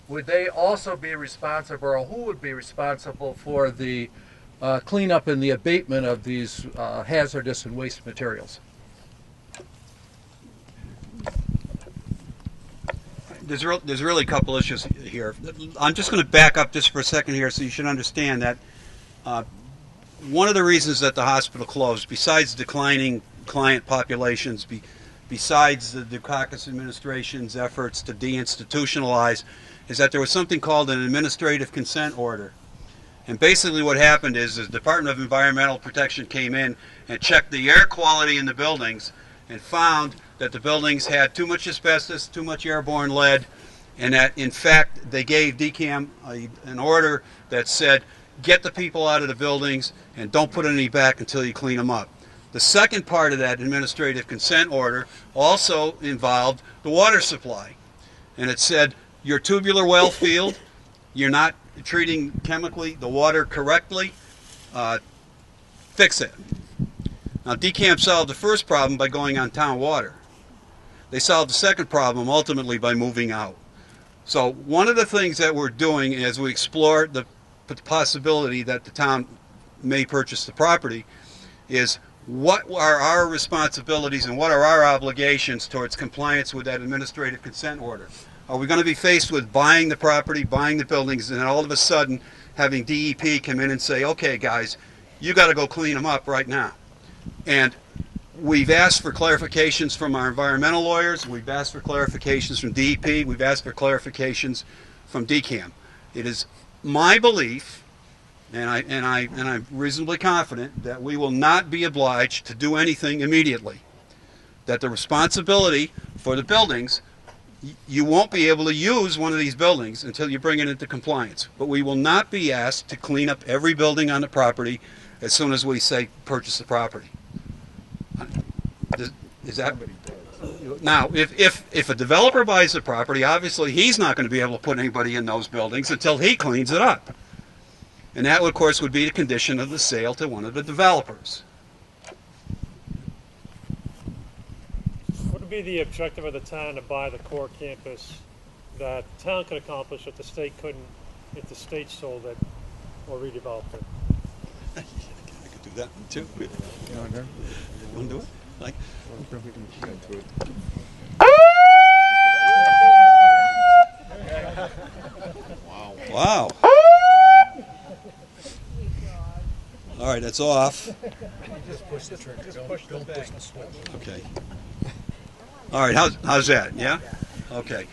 would they also be responsible, or who would be responsible for the cleanup and the abatement of these hazardous and waste materials? There's really a couple issues here. I'm just going to back up just for a second here, so you should understand that one of the reasons that the hospital closed, besides declining client populations, besides the Dukakis administration's efforts to deinstitutionalize, is that there was something called an administrative consent order. And basically what happened is the Department of Environmental Protection came in and checked the air quality in the buildings and found that the buildings had too much asbestos, too much airborne lead, and that in fact they gave DCAM an order that said, get the people out of the buildings and don't put any back until you clean them up. The second part of that administrative consent order also involved the water supply. And it said, your tubular well field, you're not treating chemically the water correctly, fix it. Now, DCAM solved the first problem by going on town water. They solved the second problem ultimately by moving out. So one of the things that we're doing as we explore the possibility that the town may purchase the property is, what are our responsibilities and what are our obligations towards compliance with that administrative consent order? Are we going to be faced with buying the property, buying the buildings, and then all of a sudden having DEP come in and say, okay guys, you got to go clean them up right now? And we've asked for clarifications from our environmental lawyers, we've asked for clarifications from DEP, we've asked for clarifications from DCAM. It is my belief, and I'm reasonably confident, that we will not be obliged to do anything immediately. That the responsibility for the buildings, you won't be able to use one of these buildings until you bring it into compliance. But we will not be asked to clean up every building on the property as soon as we say purchase the property. Is that? Now, if a developer buys the property, obviously he's not going to be able to put anybody in those buildings until he cleans it up. And that, of course, would be the condition of the sale to one of the developers. What would be the objective of the town to buy the core campus that the town could accomplish if the state couldn't, if the state sold it or redeveloped it? I could do that one too. You want to do it? Like, wow. All right, that's off. Just push the trigger. Don't push the switch. Okay. All right, how's that? Yeah? Okay.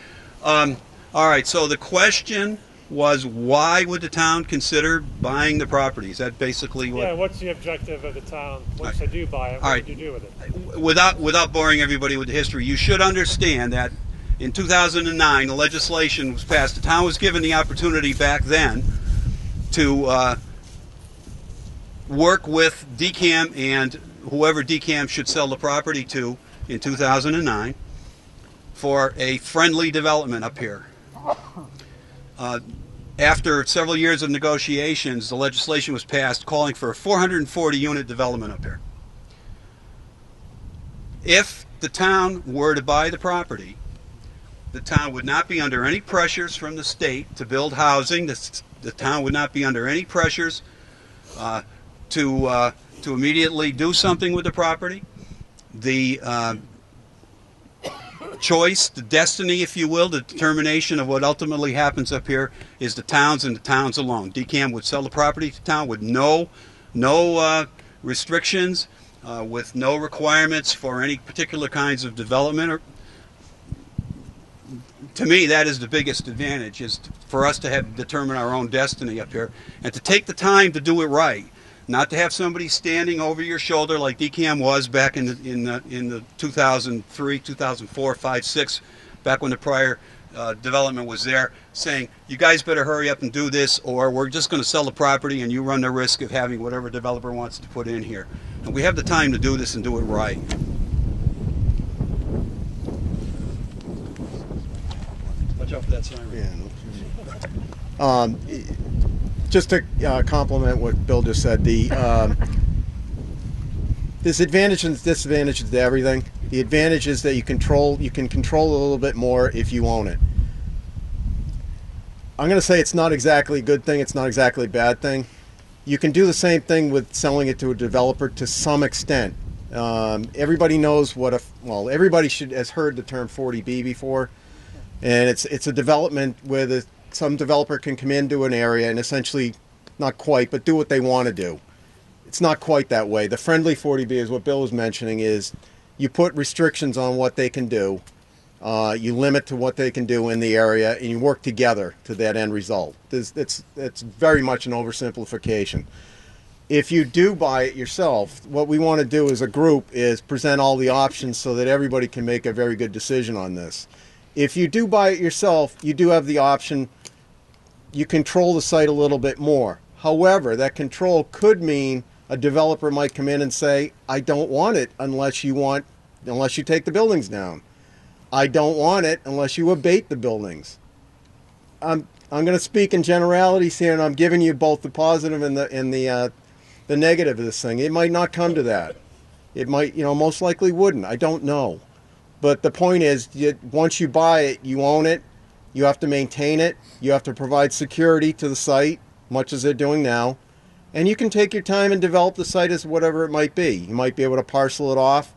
All right, so the question was, why would the town consider buying the property? Is that basically what? Yeah, what's the objective of the town once they do buy it? What would you do with it? Without boring everybody with the history, you should understand that in 2009, the legislation was passed. The town was given the opportunity back then to work with DCAM and whoever DCAM should sell the property to in 2009 for a friendly development up here. After several years of negotiations, the legislation was passed calling for a 440-unit development up here. If the town were to buy the property, the town would not be under any pressures from the state to build housing. The town would not be under any pressures to immediately do something with the property. The choice, the destiny, if you will, the determination of what ultimately happens up here is the towns and the towns alone. DCAM would sell the property to town with no restrictions, with no requirements for any particular kinds of development. To me, that is the biggest advantage, is for us to have determine our own destiny up here and to take the time to do it right. Not to have somebody standing over your shoulder like DCAM was back in the 2003, 2004, 5, 6, back when the prior development was there, saying, you guys better hurry up and do this, or we're just going to sell the property and you run the risk of having whatever developer wants to put in here. And we have the time to do this and do it right. Watch out for that siren. Yeah, no. Just to complement what Bill just said, there's advantages and disadvantages to everything. The advantage is that you can control a little bit more if you own it. I'm going to say it's not exactly a good thing, it's not exactly a bad thing. You can do the same thing with selling it to a developer to some extent. Everybody knows everybody has heard the term 40B before, and it's a development where some developer can come into an area and essentially, not quite, but do what they want to do. It's not quite that way. The friendly 40B is what Bill was mentioning, is you put restrictions on what they can do, you limit to what they can do in the area, and you work together to that end result. It's very much an oversimplification. If you do buy it yourself, what we want to do as a group is present all the options so that everybody can make a very good decision on this. If you do buy it yourself, you do have the option, you control the site a little bit more. However, that control could mean a developer might come in and say, I don't want it unless you take the buildings down. I don't want it unless you abate the buildings. I'm going to speak in generalities here, and I'm giving you both the positive and the negative of this thing. It might not come to that. It might, most likely wouldn't. I don't know. But the point is, once you buy it, you own it. You have to maintain it. You have to provide security to the site, much as they're doing now. And you can take your time and develop the site as whatever it might be. You might be able to parcel it off,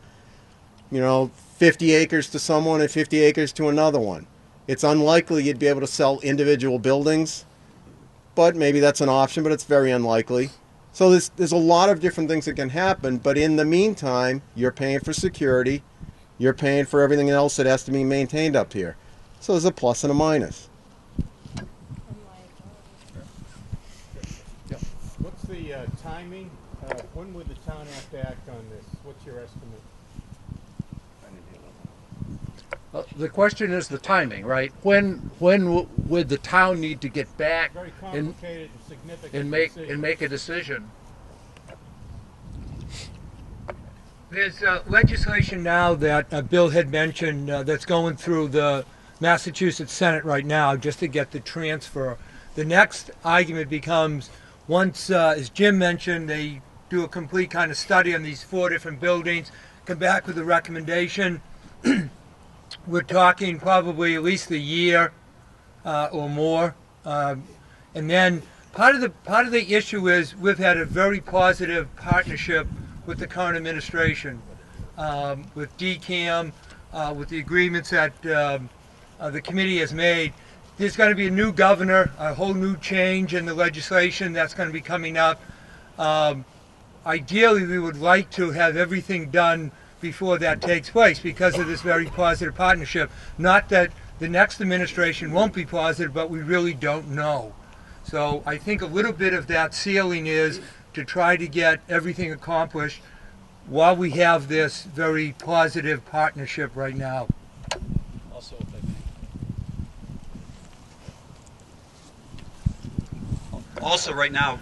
50 acres to someone and 50 acres to another one. It's unlikely you'd be able to sell individual buildings, but maybe that's an option, but it's very unlikely. So there's a lot of different things that can happen, but in the meantime, you're paying for security. You're paying for everything else that has to be maintained up here. So there's a plus and a minus. What's the timing? When would the town have to act on this? What's your estimate? The question is the timing, right? When would the town need to get back Very complicated and significant and make a decision? There's legislation now that Bill had mentioned that's going through the Massachusetts Senate right now just to get the transfer. The next argument becomes once, as Jim mentioned, they do a complete kind of study on these 4 different buildings, come back with a recommendation. We're talking probably at least a year or more, and then part of the issue is we've had a very positive partnership with the current administration, with DCAM, with the agreements that the committee has made. There's going to be a new governor, a whole new change in the legislation that's going to be coming up. Ideally, we would like to have everything done before that takes place because of this very positive partnership. Not that the next administration won't be positive, but we really don't know. So I think a little bit of that ceiling is to try to get everything accomplished while we have this very positive partnership right now. Also, if I may. Also, right now,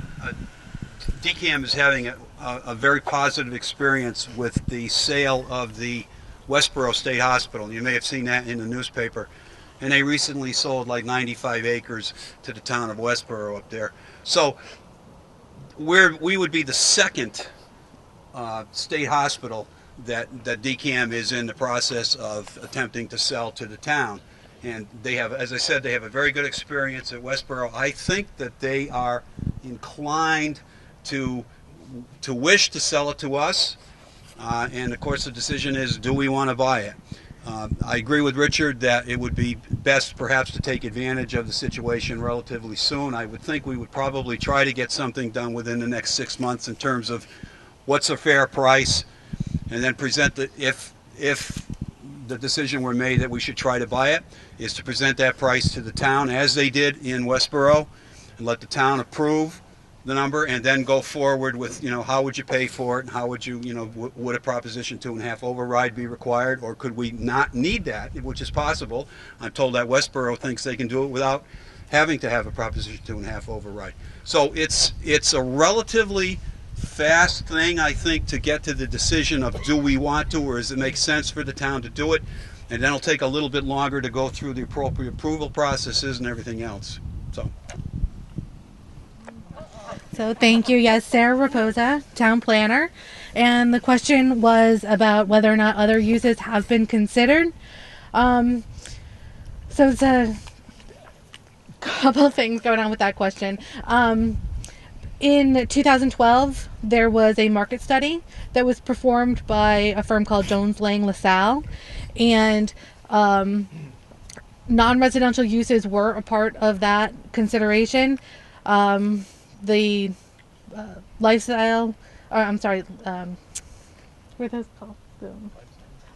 DCAM is having a very positive experience with the sale of the Westboro State Hospital. You may have seen that in the newspaper. And they recently sold like 95 acres to the town of Westboro up there. So we would be the second state hospital that DCAM is in the process of attempting to sell to the town. And they have, as I said, they have a very good experience at Westboro. I think that they are inclined to wish to sell it to us. And of course the decision is, do we want to buy it? I agree with Richard that it would be best perhaps to take advantage of the situation relatively soon. I would think we would probably try to get something done within the next 6 months in terms of what's a fair price, and then present the, if the decision were made that we should try to buy it, is to present that price to the town as they did in Westboro and let the town approve the number, and then go forward with, how would you pay for it, and how would you, would a Proposition 2.5 override be required, or could we not need that, which is possible. I'm told that Westboro thinks they can do it without having to have a Proposition 2.5 override. So it's a relatively fast thing, I think, to get to the decision of do we want to, or does it make sense for the town to do it, and then it'll take a little bit longer to go through the appropriate approval processes and everything else. So thank you. Yes, Sarah Raposa, town planner. And the question was about whether or not other uses have been considered. So it's a couple of things going on with that question. In 2012, there was a market study that was performed by a firm called Jones Lang LaSalle, and non-residential uses were a part of that consideration. The lifestyle, or I'm sorry, what are those called?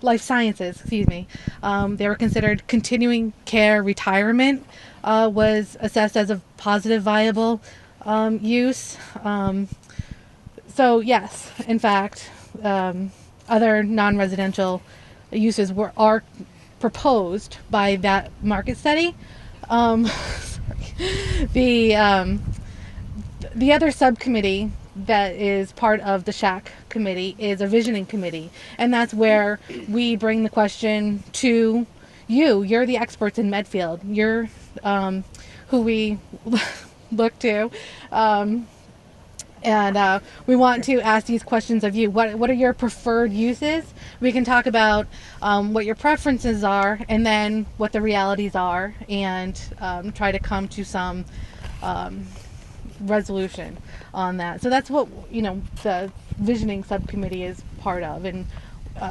Life sciences, excuse me. They were considered. Continuing care retirement was assessed as a positive, viable use. So yes, in fact, other non-residential uses are proposed by that market study. Sorry. The other subcommittee that is part of the SHAC committee is a visioning committee, and that's where we bring the question to you. You're the experts in Medfield. You're who we look to, and we want to ask these questions of you. What are your preferred uses? We can talk about what your preferences are, and then what the realities are, and try to come to some resolution on that. So that's what the visioning subcommittee is part of, and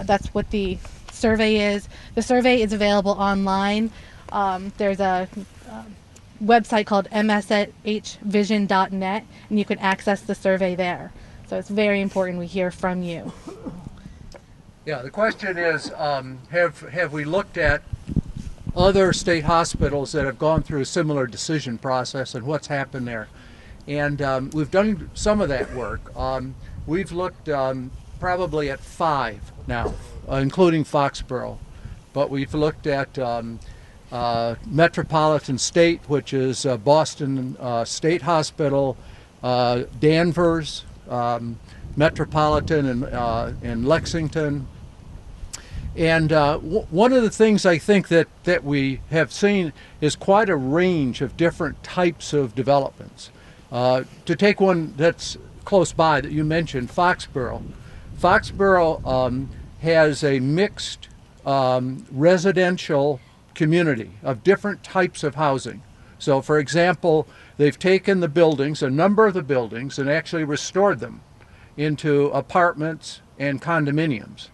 that's what the survey is. The survey is available online. There's a website called mshvision.net, and you can access the survey there. So it's very important we hear from you. Yeah, the question is, have we looked at other state hospitals that have gone through a similar decision process and what's happened there? And we've done some of that work. We've looked probably at 5 now, including Foxborough. But we've looked at Metropolitan State, which is Boston State Hospital, Danvers, Metropolitan in Lexington. And one of the things I think that we have seen is quite a range of different types of developments. To take one that's close by that you mentioned, Foxborough. Foxborough has a mixed residential community of different types of housing. So, for example, they've taken the buildings, a number of the buildings, and actually restored them into apartments and condominiums.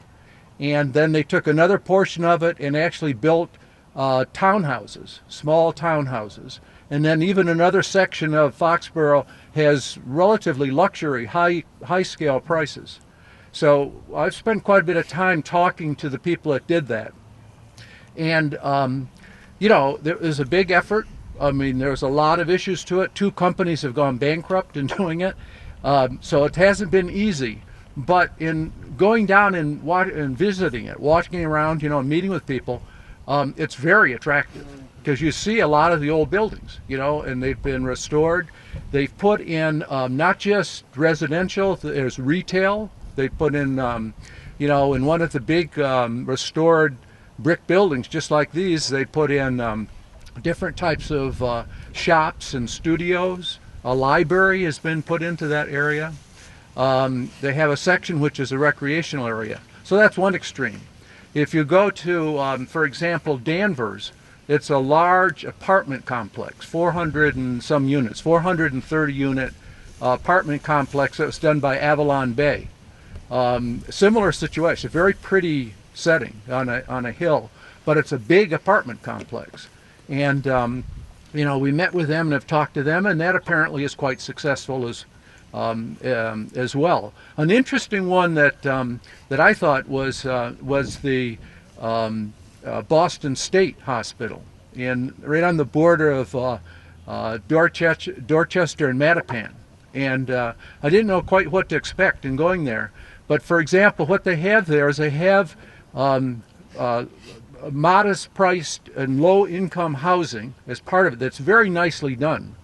And then they took another portion of it and actually built townhouses, small townhouses. And then even another section of Foxborough has relatively luxury, high-scale prices. So I've spent quite a bit of time talking to the people that did that. And, there was a big effort. I mean, there's a lot of issues to it. 2 companies have gone bankrupt in doing it. So it hasn't been easy. But in going down and visiting it, walking around, meeting with people, it's very attractive. Because you see a lot of the old buildings, and they've been restored. They've put in not just residential, there's retail. They've put in, in one of the big restored brick buildings, just like these, they put in different types of shops and studios. A library has been put into that area. They have a section which is a recreational area. So that's one extreme. If you go to, for example, Danvers, it's a large apartment complex, 400 and some units, 430 unit apartment complex that was done by Avalon Bay. Similar situation, a very pretty setting on a hill, but it's a big apartment complex. And we met with them and have talked to them, and that apparently is quite successful as well. An interesting one that I thought was the Boston State Hospital, right on the border of Dorchester and Mattapan. And I didn't know quite what to expect in going there. But for example, what they have there is they have modest priced and low income housing as part of it that's very nicely done.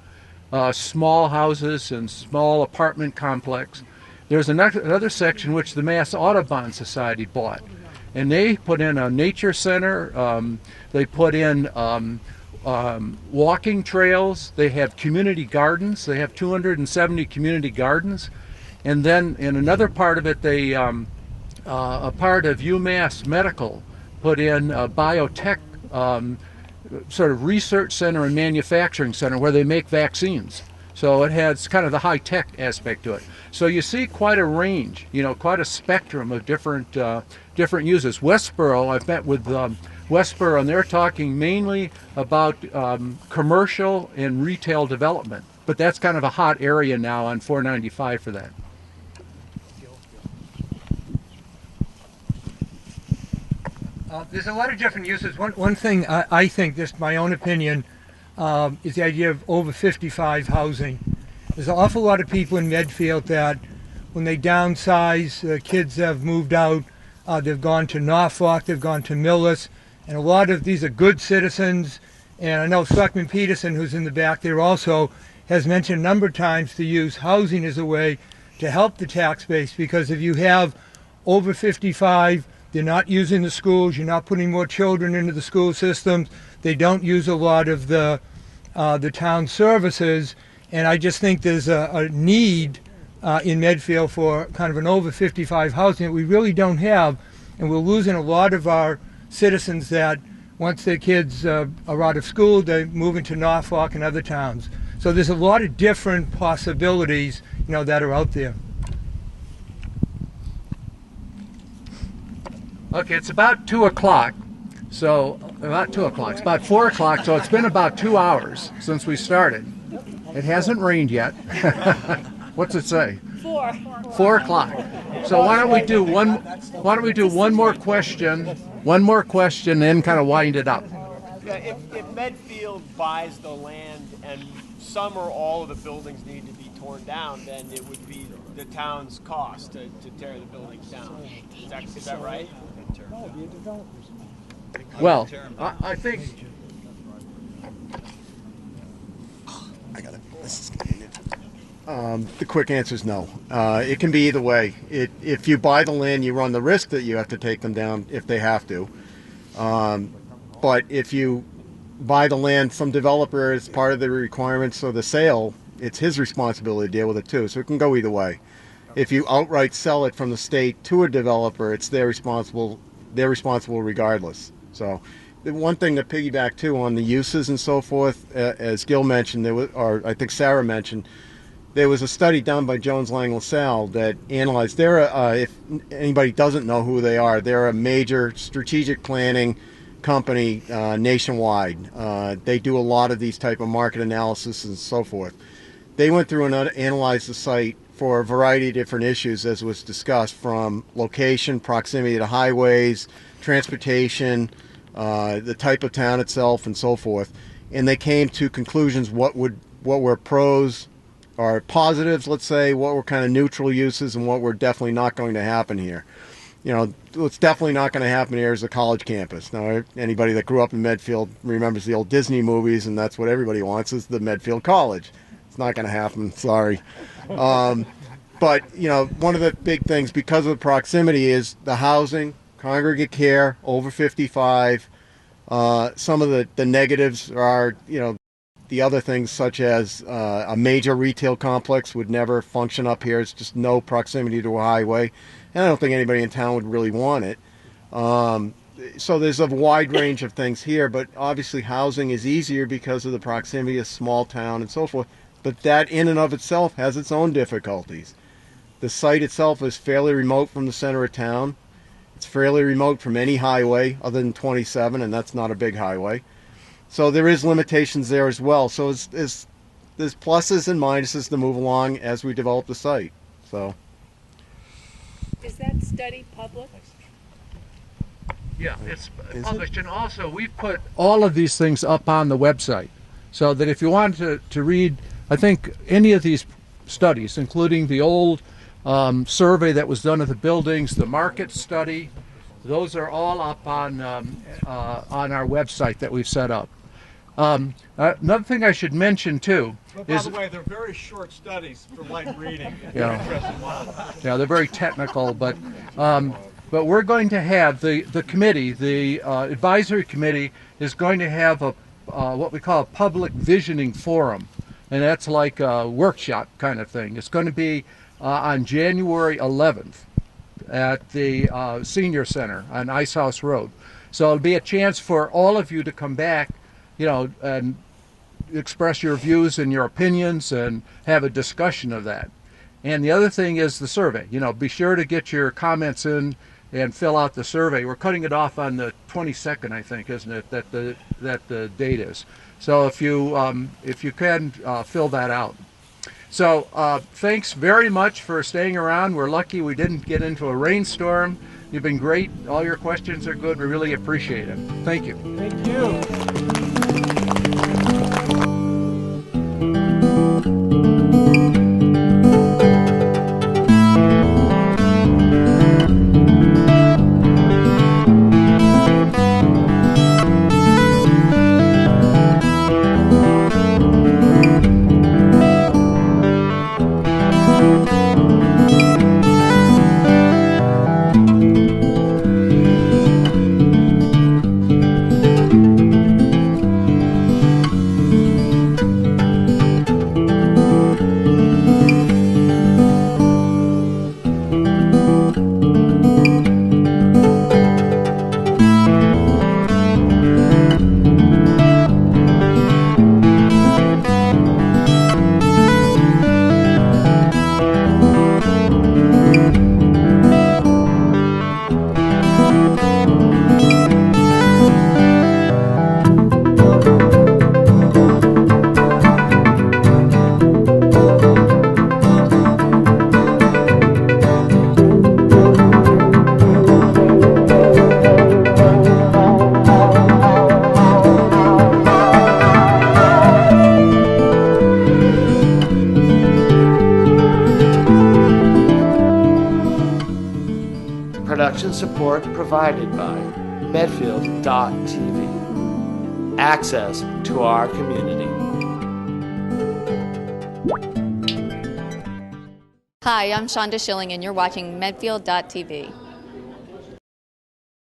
Small houses and small apartment complex. There's another section which the Mass Audubon Society bought. And they put in a nature center, they put in walking trails, they have community gardens, they have 270 community gardens. And then in another part of it, they, a part of UMass Medical, put in a biotech sort of research center and manufacturing center where they make vaccines. So it has kind of the high-tech aspect to it. So you see quite a range, quite a spectrum of different uses. Westboro, I've met with Westboro, and they're talking mainly about commercial and retail development. But that's kind of a hot area now on 495 for that. There's a lot of different uses. One thing I think, just my own opinion, is the idea of over 55 housing. There's an awful lot of people in Medfield that when they downsize, kids have moved out, they've gone to Norfolk, they've gone to Millis, And a lot of these are good citizens, and I know Selectman Peterson, who's in the back there also, has mentioned a number of times to use housing as a way to help the tax base, because if you have over 55, they're not using the schools, you're not putting more children into the school systems, they don't use a lot of the town services, and I just think there's a need in Medfield for kind of an over 55 housing that we really don't have, and we're losing a lot of our citizens that once their kids are out of school, they move into Norfolk and other towns. So there's a lot of different possibilities, that are out there. Okay, it's about 2 o'clock. So, about 2 o'clock. It's about 4 o'clock, so it's been about 2 hours since we started. It hasn't rained yet. What's it say? 4. 4 o'clock. So why don't we do one more question, then kind of wind it up. Yeah, if Medfield buys the land and some or all of the buildings need to be torn down, then it would be the town's cost to tear the buildings down. Is that right? Well, I think. The quick answer is no. It can be either way. If you buy the land, you run the risk that you have to take them down if they have to. But if you buy the land from developer as part of the requirements of the sale, it's his responsibility to deal with it too. So it can go either way. If you outright sell it from the state to a developer, it's they're responsible regardless. So the one thing to piggyback too on the uses and so forth, as Gil mentioned, or I think Sarah mentioned, there was a study done by Jones Lang LaSalle that analyzed. If anybody doesn't know who they are, they're a major strategic planning company nationwide. They do a lot of these type of market analysis and so forth. They went through and analyzed the site for a variety of different issues, as was discussed, from location, proximity to highways, transportation, the type of town itself, and so forth. And they came to conclusions what were pros or positives, let's say, what were kind of neutral uses, and what were definitely not going to happen here. What's definitely not going to happen here is a college campus. Now, anybody that grew up in Medfield remembers the old Disney movies, and that's what everybody wants, is the Medfield College. It's not going to happen, sorry. But, one of the big things, because of the proximity, is the housing, congregate care, over 55. Some of the negatives are, the other things, such as a major retail complex would never function up here. It's just no proximity to a highway. And I don't think anybody in town would really want it. So there's a wide range of things here, but obviously housing is easier because of the proximity of small town and so forth. But that in and of itself has its own difficulties. The site itself is fairly remote from the center of town. It's fairly remote from any highway other than 27, and that's not a big highway. So there is limitations there as well. So there's pluses and minuses to move along as we develop the site. So. Is that study public? Yeah, it's published, and also we've put all of these things up on the website, so that if you wanted to read, I think, any of these studies, including the old survey that was done of the buildings, the market study, those are all up on our website that we've set up. Another thing I should mention too But is, by the way, they're very short studies for light reading. yeah, they're very technical, but we're going to have the committee, the advisory committee, is going to have a what we call a public visioning forum, and that's like a workshop kind of thing. It's going to be on January 11th at the Senior Center on Ice House Road. So it'll be a chance for all of you to come back, and express your views and your opinions and have a discussion of that. And the other thing is the survey. Be sure to get your comments in and fill out the survey. We're cutting it off on the 22nd, I think, isn't it? That the date is. So if you can fill that out. So thanks very much for staying around. We're lucky we didn't get into a rainstorm. You've been great. All your questions are good. We really appreciate it. Thank you. Thank you. Production support provided by Medfield.tv. Access to our community. Hi, I'm Shonda Schilling, and you're watching Medfield.tv.